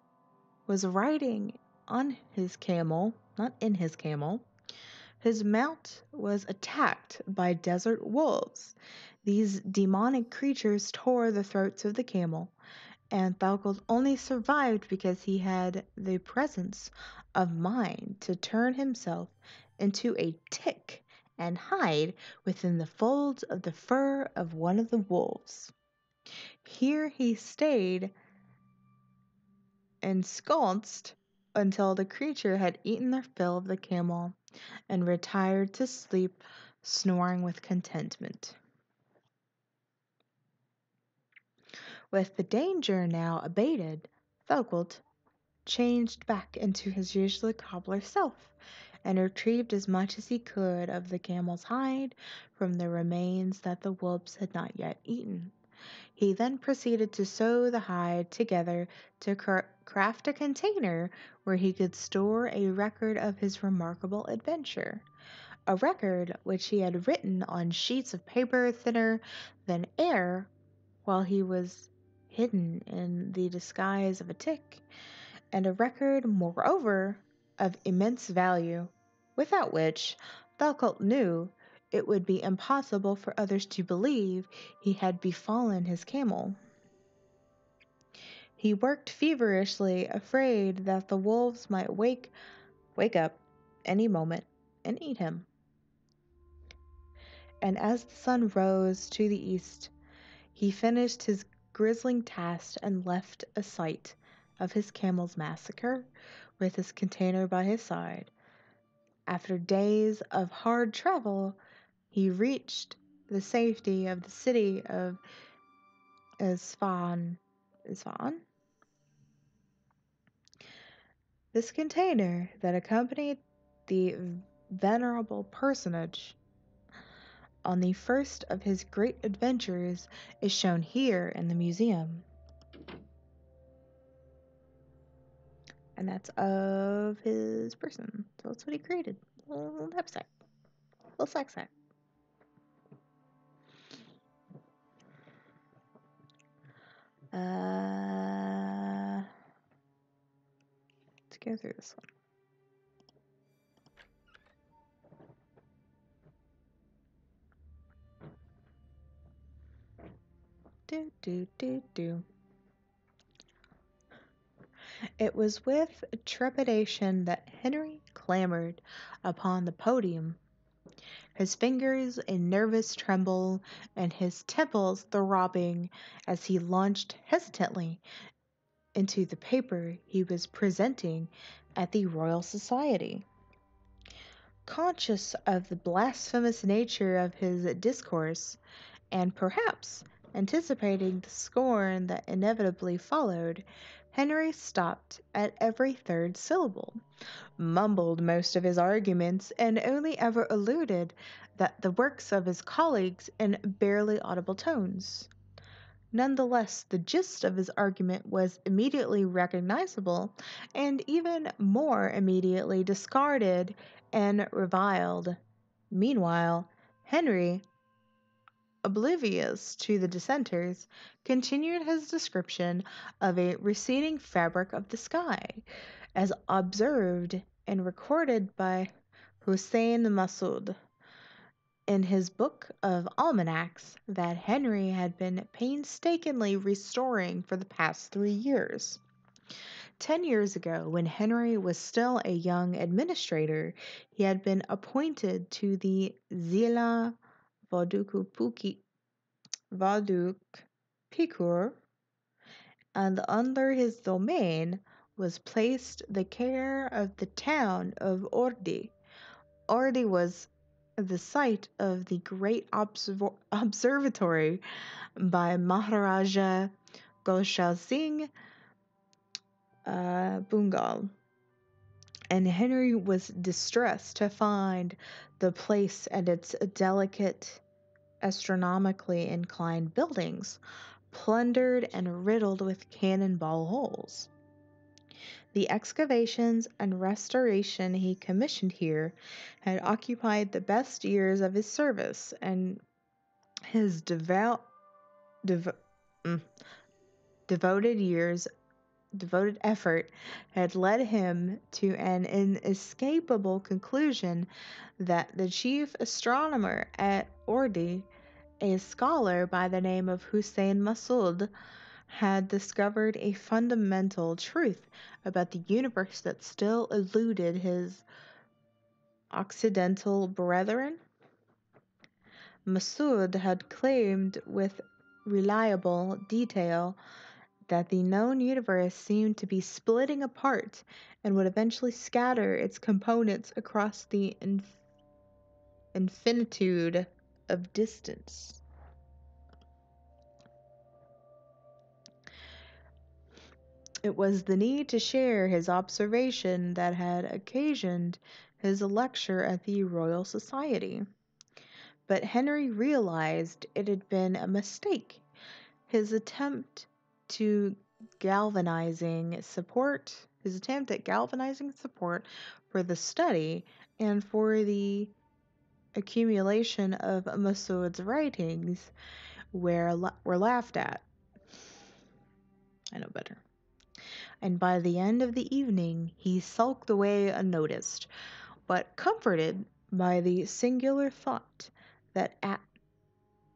was riding on his camel, not in his camel, his mount was attacked by desert wolves. These demonic creatures tore the throats of the camel, and Thalcott only survived because he had the presence of mind to turn himself into a tick and hide within the folds of the fur of one of the wolves. Here he stayed ensconced until the creature had eaten their fill of the camel and retired to sleep, snoring with contentment. With the danger now abated, Thogwald changed back into his usual cobbler self and retrieved as much as he could of the camel's hide from the remains that the wolves had not yet eaten. He then proceeded to sew the hide together to craft a container where he could store a record of his remarkable adventure. A record which he had written on sheets of paper thinner than air while he was hidden in the disguise of a tick, and a record, moreover, of immense value, without which, Thalcott knew, it would be impossible for others to believe he had befallen his camel. He worked feverishly, afraid that the wolves might wake up any moment and eat him. And as the sun rose to the east, he finished his grisly task and left a site of his camel's massacre with his container by his side. After days of hard travel, he reached the safety of the city of Isfahan. Isfahan? This container that accompanied the venerable personage on the first of his great adventures is shown here in the museum. And that's of his person. So that's what he created. A little knapsack. A little sack. Let's go through this one. Do. It was with trepidation that Henry clambered upon the podium, his fingers in nervous tremble and his temples throbbing as he launched hesitantly into the paper he was presenting at the Royal Society. Conscious of the blasphemous nature of his discourse, and perhaps anticipating the scorn that inevitably followed, Henry stopped at every third syllable, mumbled most of his arguments, and only ever alluded that the works of his colleagues in barely audible tones. Nonetheless, the gist of his argument was immediately recognizable, and even more immediately discarded and reviled. Meanwhile, Henry, oblivious to the dissenters, continued his description of a receding fabric of the sky, as observed and recorded by Hussein Masud in his book of almanacs that Henry had been painstakingly restoring for the past 3 years. 10 years ago, when Henry was still a young administrator, he had been appointed to the Zila Vaduk Pikur, and under his domain was placed the care of the town of Ordi. Ordi was the site of the great observatory by Maharaja Goshal Singh Bungal, and Henry was distressed to find the place and its delicate, astronomically inclined buildings plundered and riddled with cannonball holes. The excavations and restoration he commissioned here had occupied the best years of his service, and his devo- mm, devoted years, devoted effort had led him to an inescapable conclusion that the chief astronomer at Ordi, a scholar by the name of Hussein Masud, had discovered a fundamental truth about the universe that still eluded his Occidental brethren. Masud had claimed with reliable detail that the known universe seemed to be splitting apart and would eventually scatter its components across the infinitude of distance. It was the need to share his observation that had occasioned his lecture at the Royal Society. But Henry realized it had been a mistake. His to his attempt at galvanizing support for the study and for the accumulation of Masud's writings were laughed at. I know better. And by the end of the evening, he sulked away unnoticed, but comforted by the singular thought that at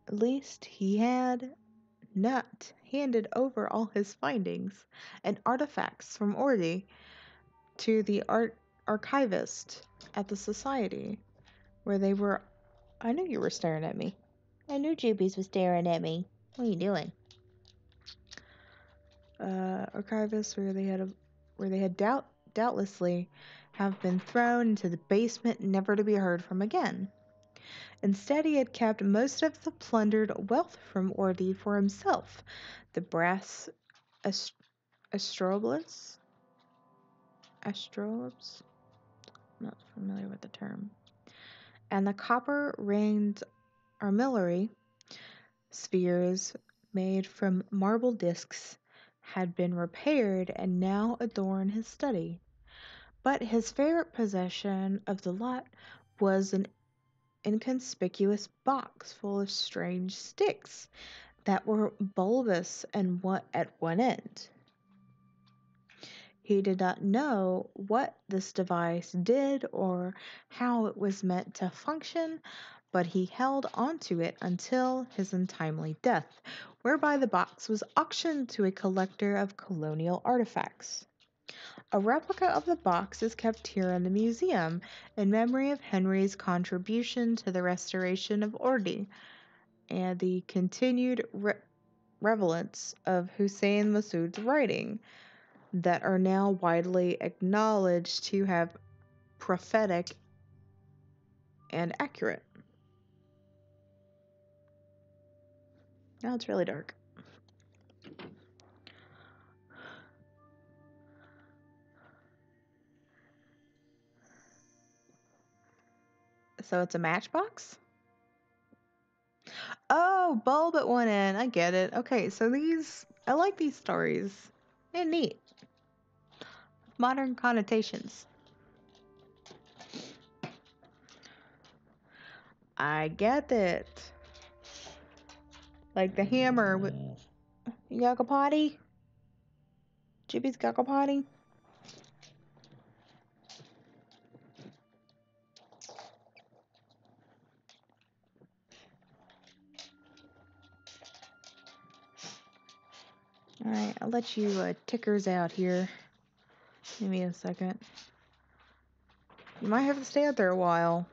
least he had not handed over all his findings and artifacts from Ordi to the archivist at the society, where they were. I knew you were staring at me. I knew Jubies was staring at me. What are you doing? Archivist, where they had doubtlessly have been thrown into the basement, never to be heard from again. Instead, he had kept most of the plundered wealth from Ordi for himself. The brass astrolabes, astrolabes, not familiar with the term, and the copper-ringed armillary spheres made from marble discs had been repaired and now adorn his study. But his favorite possession of the lot was an inconspicuous box full of strange sticks that were bulbous and at one end. He did not know what this device did or how it was meant to function, but he held onto it until his untimely death, whereby the box was auctioned to a collector of colonial artifacts. A replica of the box is kept here in the museum in memory of Henry's contribution to the restoration of Ordi and the continued relevance of Hussein Masud's writing that are now widely acknowledged to have prophetic and accurate. Now it's really dark. So it's a matchbox? Oh, bulb at one end. I get it. Okay, so I like these stories. They're neat. Modern connotations. I get it. Like the hammer with. You got a potty? Chippy's got a potty? Alright, I'll let you tickers out here. Give me a second. You might have to stay out there a while.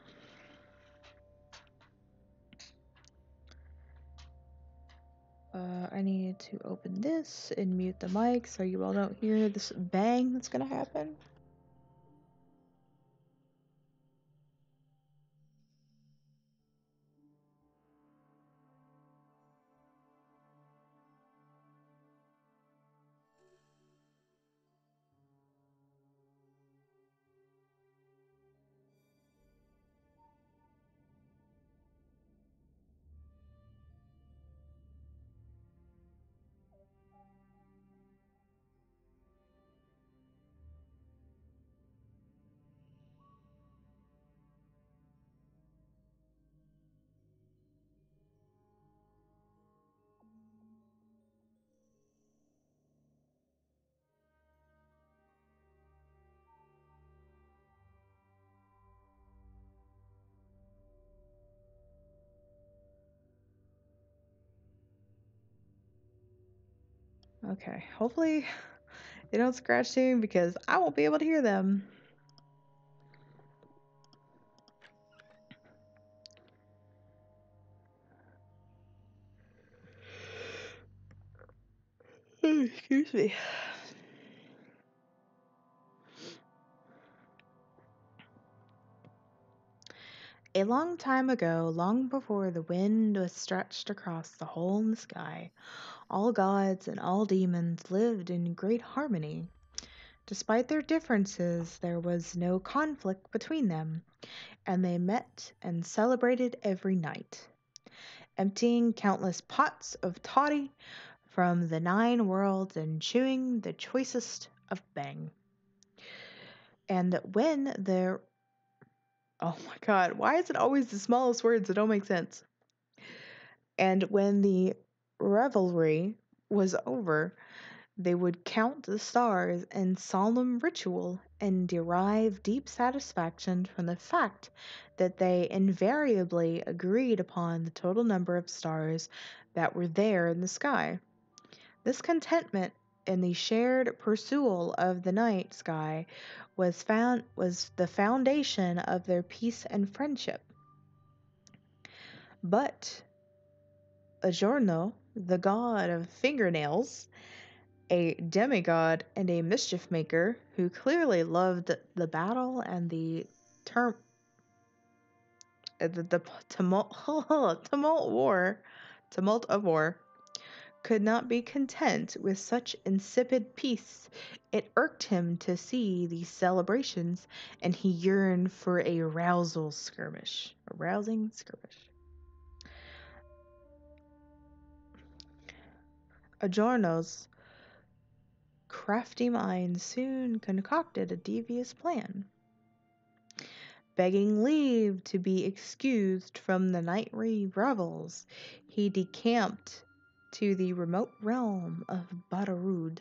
I need to open this and mute the mic so you all don't hear this bang that's gonna happen. Okay, hopefully they don't scratch soon because I won't be able to hear them. Excuse me. A long time ago, long before the wind was stretched across the hole in the sky, all gods and all demons lived in great harmony. Despite their differences, there was no conflict between them, and they met and celebrated every night, emptying countless pots of toddy from the 9 worlds and chewing the choicest of bang. And when the oh my god, why is it always the smallest words that don't make sense? And when the revelry was over, they would count the stars in solemn ritual and derive deep satisfaction from the fact that they invariably agreed upon the total number of stars that were there in the sky. This contentment in the shared pursuit of the night sky was the foundation of their peace and friendship. But Agorno, the god of fingernails, a demigod and a mischief maker who clearly loved the battle and term the tumult tumult of war, could not be content with such insipid peace. It irked him to see these celebrations, and he yearned for a rousing skirmish. Adorno's crafty mind soon concocted a devious plan. Begging leave to be excused from the nightly revels, he decamped to the remote realm of Badarud,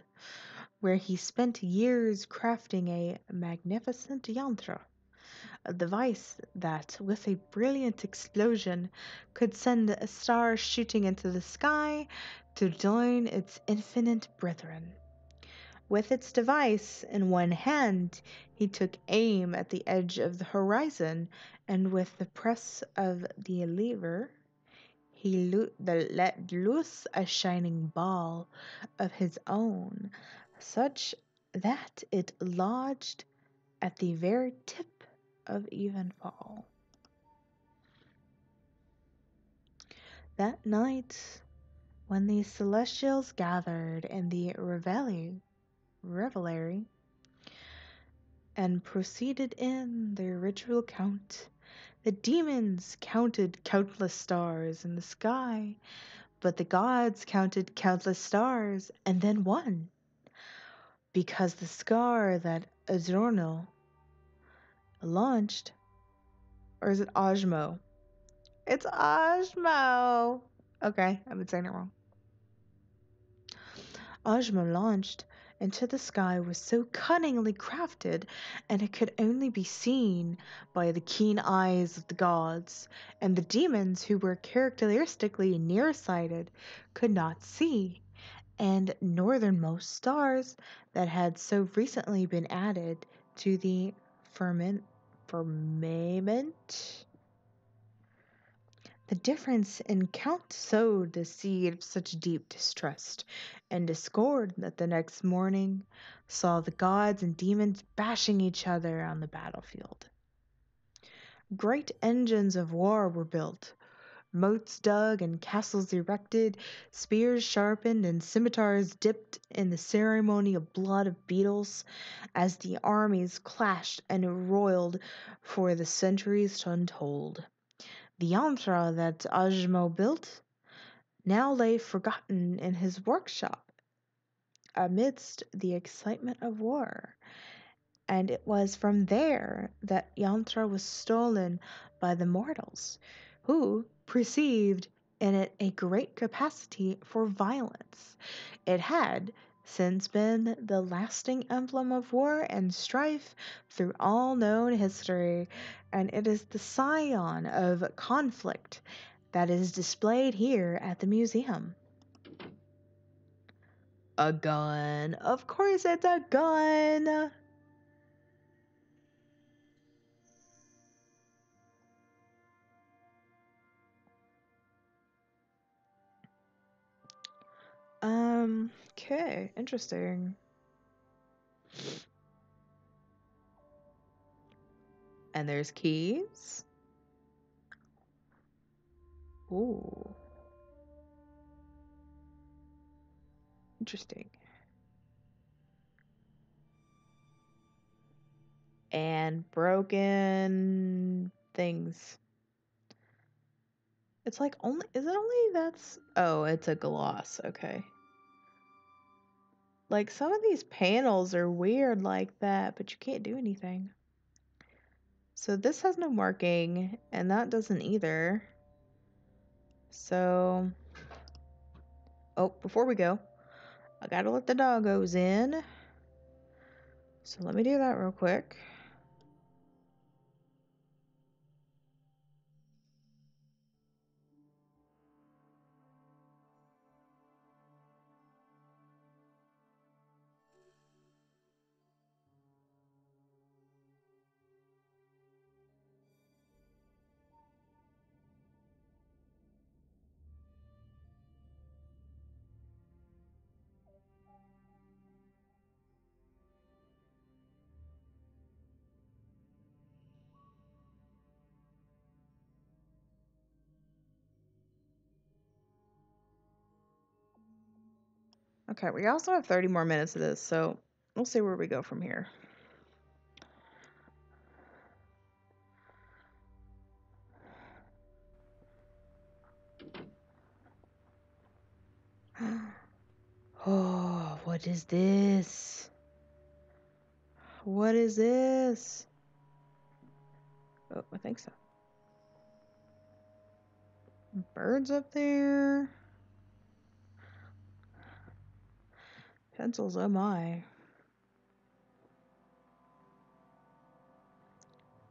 where he spent years crafting a magnificent yantra, a device that, with a brilliant explosion, could send a star shooting into the sky to join its infinite brethren. With its device in one hand, he took aim at the edge of the horizon, and with the press of the lever, he let loose a shining ball of his own, such that it lodged at the very tip of Evenfall. That night, when the celestials gathered in the revelry and proceeded in their ritual count, the demons counted countless stars in the sky, but the gods counted countless stars and then one, because the scar that Adorno launched, or is it Osmo? It's Osmo! Okay, I've been saying it wrong. Ojmo launched into the sky was so cunningly crafted, and it could only be seen by the keen eyes of the gods, and the demons, who were characteristically nearsighted, could not see, and northernmost stars that had so recently been added to the firmament. The difference in count sowed the seed of such deep distrust and discord that the next morning saw the gods and demons bashing each other on the battlefield. Great engines of war were built, moats dug and castles erected, spears sharpened and scimitars dipped in the ceremonial blood of beetles, as the armies clashed and roiled for the centuries untold. The yantra that Ajmo built now lay forgotten in his workshop amidst the excitement of war, and it was from there that yantra was stolen by the mortals, who perceived in it a great capacity for violence. It had since been the lasting emblem of war and strife through all known history, and it is the scion of conflict that is displayed here at the museum. A gun. Of course it's a gun. Okay, interesting. And there's keys. Ooh. Interesting. And broken things. It's like only, is it only that's, oh, it's a gloss. Okay. Like some of these panels are weird like that, but you can't do anything. So this has no marking, and that doesn't either. So, oh, before we go, I gotta let the doggos in. So let me do that real quick. Okay, we also have 30 more minutes of this, so we'll see where we go from here. Oh, what is this? What is this? Oh, I think so. Birds up there. Pencils, oh my.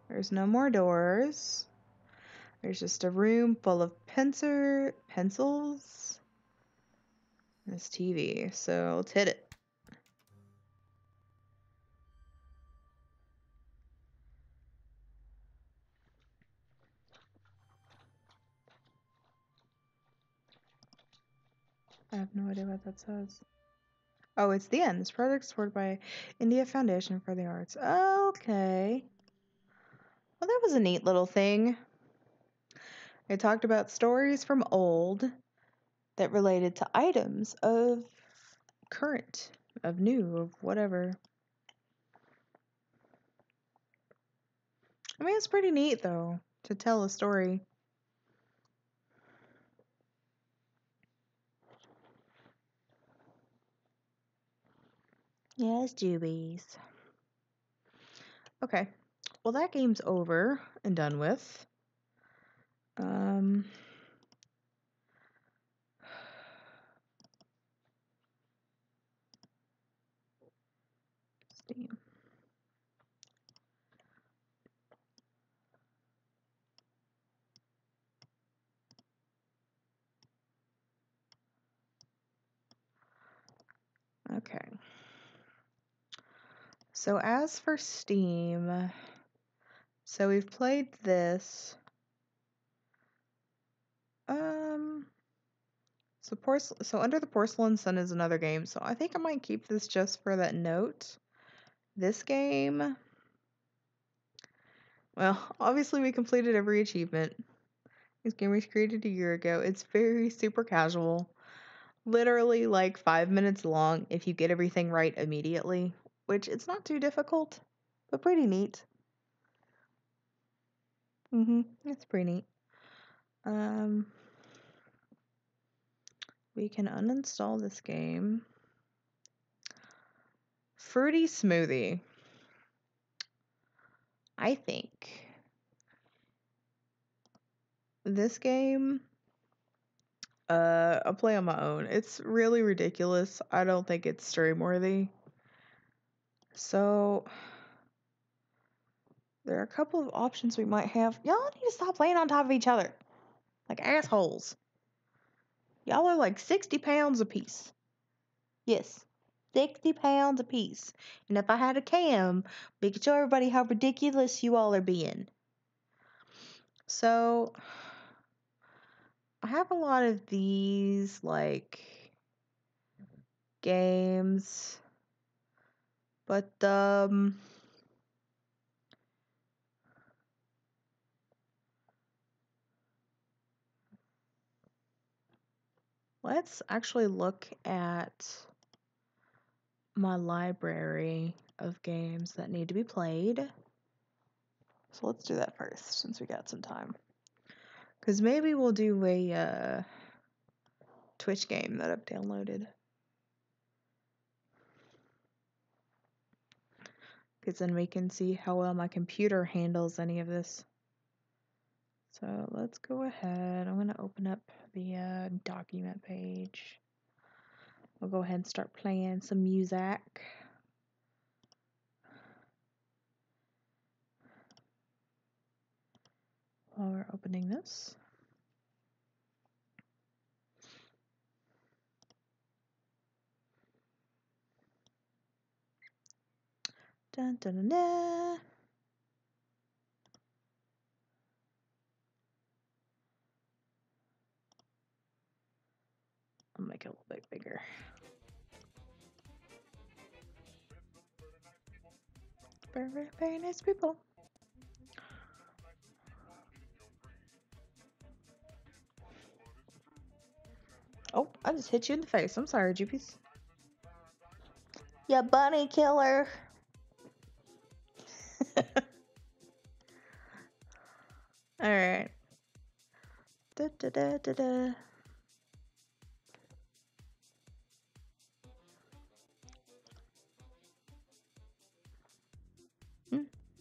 There's no more doors. There's just a room full of pencils. And this TV. So let's hit it. I have no idea what that says. Oh, it's the end. This project is supported by India Foundation for the Arts. Okay. Well, that was a neat little thing. They talked about stories from old that related to items of current, of new, of whatever. I mean, it's pretty neat, though, to tell a story. Yes, Jubies. Okay. Well, that game's over and done with. Steam. Okay. So as for Steam, so we've played this. So Under the Porcelain Sun is another game, so I think I might keep this just for that note. This game, well, obviously we completed every achievement. This game was created a year ago. It's very super casual. Literally like 5 minutes long if you get everything right immediately, which it's not too difficult, but pretty neat. It's pretty neat. We can uninstall this game. Fruity Smoothie. I think this game, I'll play on my own. It's really ridiculous. I don't think it's stream worthy. So there are a couple of options we might have. Y'all need to stop playing on top of each other. Like assholes. Y'all are like 60 pounds apiece. Yes, 60 pounds apiece. And if I had a cam, we could show everybody how ridiculous you all are being. So, I have a lot of these, like, games, but, let's actually look at my library of games that need to be played. So let's do that first, since we got some time. Because maybe we'll do a Twitch game that I've downloaded. Because then we can see how well my computer handles any of this. So let's go ahead. I'm going to open up the document page. We'll go ahead and start playing some music. While we're opening this. Dun dun dun dun. I'll make it a little bit bigger. Very, very, very nice people. Oh, I just hit you in the face. I'm sorry, Jupies. Ya bunny killer. Alright. Da da da da da.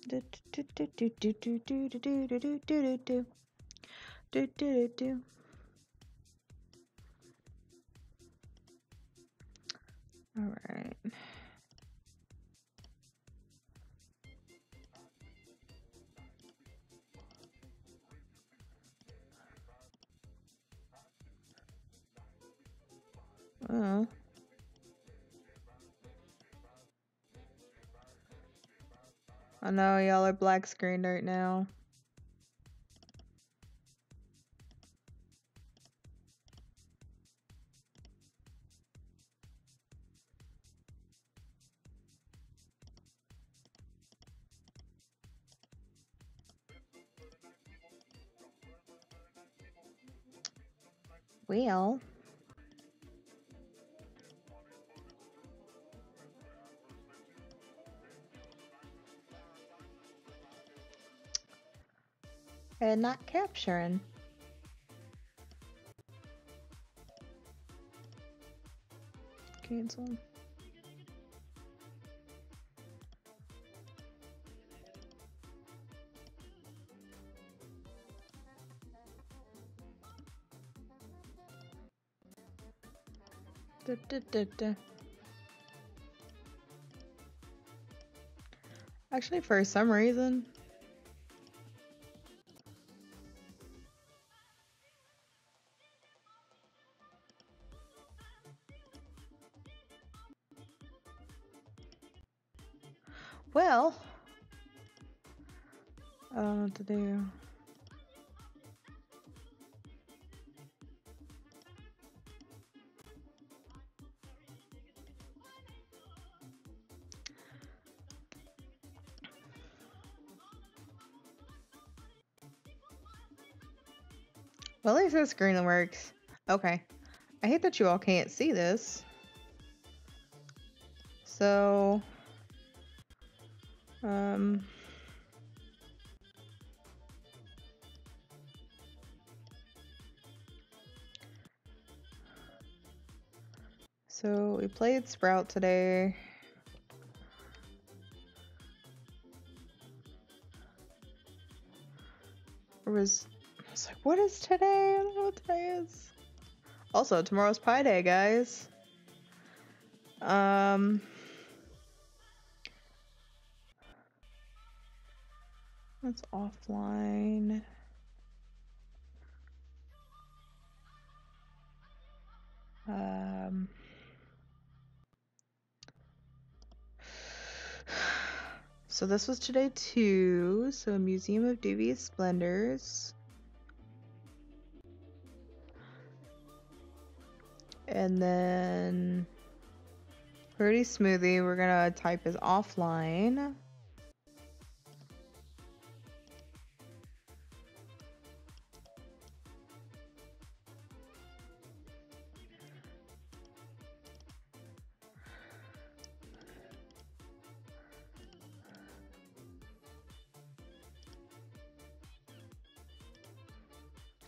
Do do do do do do do do do do do do do do do do. All right. Oh. I know y'all are black screened right now. Well. And not capturing. Cancel. Da, da, da, da. Actually, for some reason. Well. I don't know what to do. Well, at least this screen works. Okay. I hate that you all can't see this. So, so we played Sprout today. I was like, what is today? I don't know what today is. Also, tomorrow's Pi Day, guys. That's offline. So this was today 2. So Museum of Dubious Splendors. And then Fruity Smoothie, we're gonna type as offline.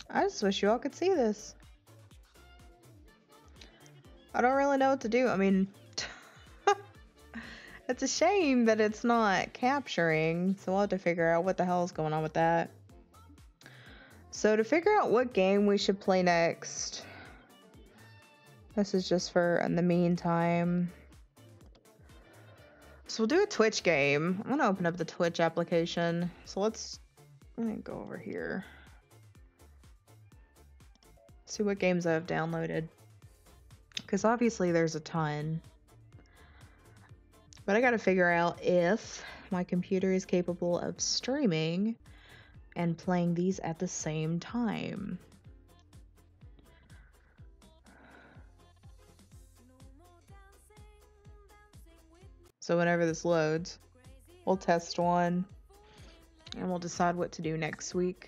I just wish you all could see this. I don't really know what to do. I mean, it's a shame that it's not capturing, so we'll have to figure out what the hell is going on with that. So to figure out what game we should play next, this is just for in the meantime. So we'll do a Twitch game. I'm gonna open up the Twitch application. So let me go over here. See what games I've downloaded. Because obviously there's a ton. But I gotta figure out if my computer is capable of streaming and playing these at the same time. So whenever this loads, we'll test one and we'll decide what to do next week.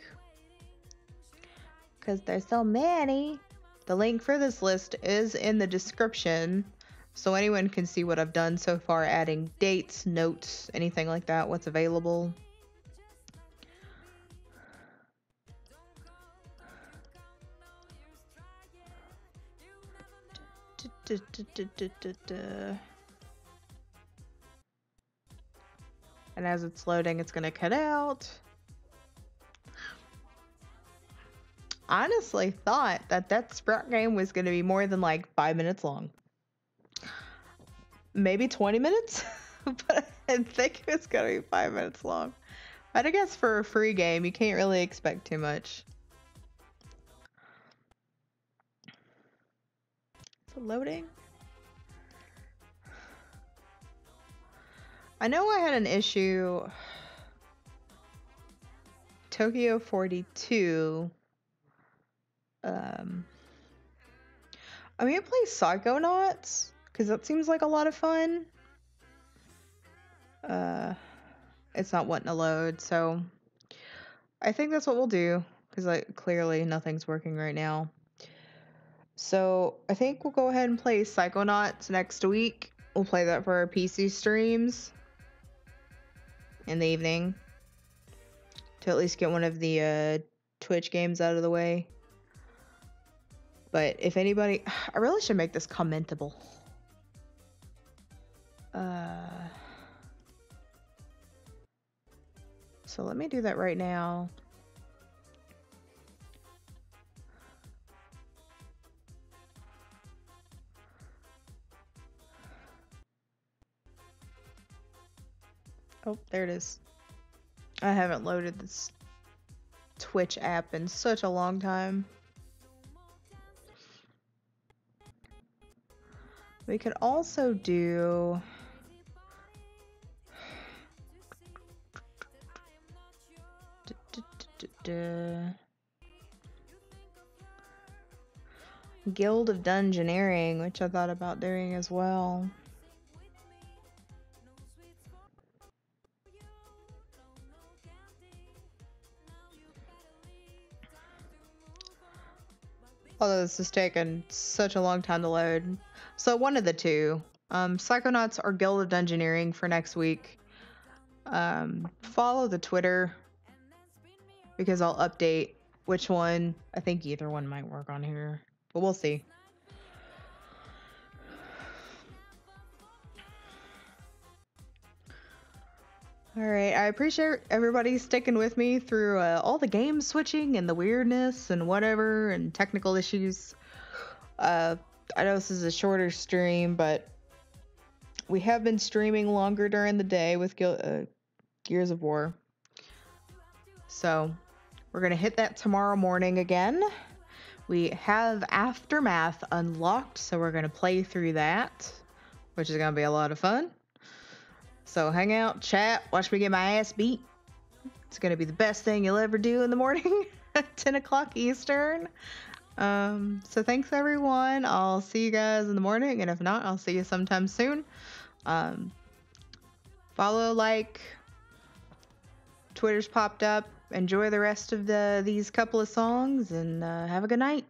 Because there's so many. The link for this list is in the description, so anyone can see what I've done so far, adding dates, notes, anything like that, what's available. And as it's loading, it's gonna cut out. Honestly thought that Sprout game was gonna be more than like 5 minutes long. Maybe 20 minutes, but I didn't think it was gonna be 5 minutes long. But I guess for a free game, you can't really expect too much. Is it loading? I know I had an issue. Tokyo 42. I'm gonna play Psychonauts because that seems like a lot of fun. It's not wanting to load, so I think that's what we'll do because clearly nothing's working right now. So I think we'll go ahead and play Psychonauts next week. We'll play that for our PC streams in the evening to at least get one of the Twitch games out of the way. But if anybody, I really should make this commentable. So let me do that right now. Oh, there it is. I haven't loaded this Twitch app in such a long time. We could also do Guild of Dungeoneering, which I thought about doing as well. Although this has taken such a long time to load. So one of the two. Psychonauts or Guild of Dungeoneering for next week. Follow the Twitter because I'll update which one. I think either one might work on here, but we'll see. Alright, I appreciate everybody sticking with me through all the game switching and the weirdness and whatever and technical issues. I know this is a shorter stream, but we have been streaming longer during the day with Gears of War. So we're going to hit that tomorrow morning again. We have Aftermath unlocked, so we're going to play through that, which is going to be a lot of fun. So hang out, chat, watch me get my ass beat. It's going to be the best thing you'll ever do in the morning at 10 o'clock Eastern. So thanks, everyone. I'll see you guys in the morning, and if not, I'll see you sometime soon. Follow, like, Twitter's popped up. Enjoy the rest of these couple of songs, and have a good night.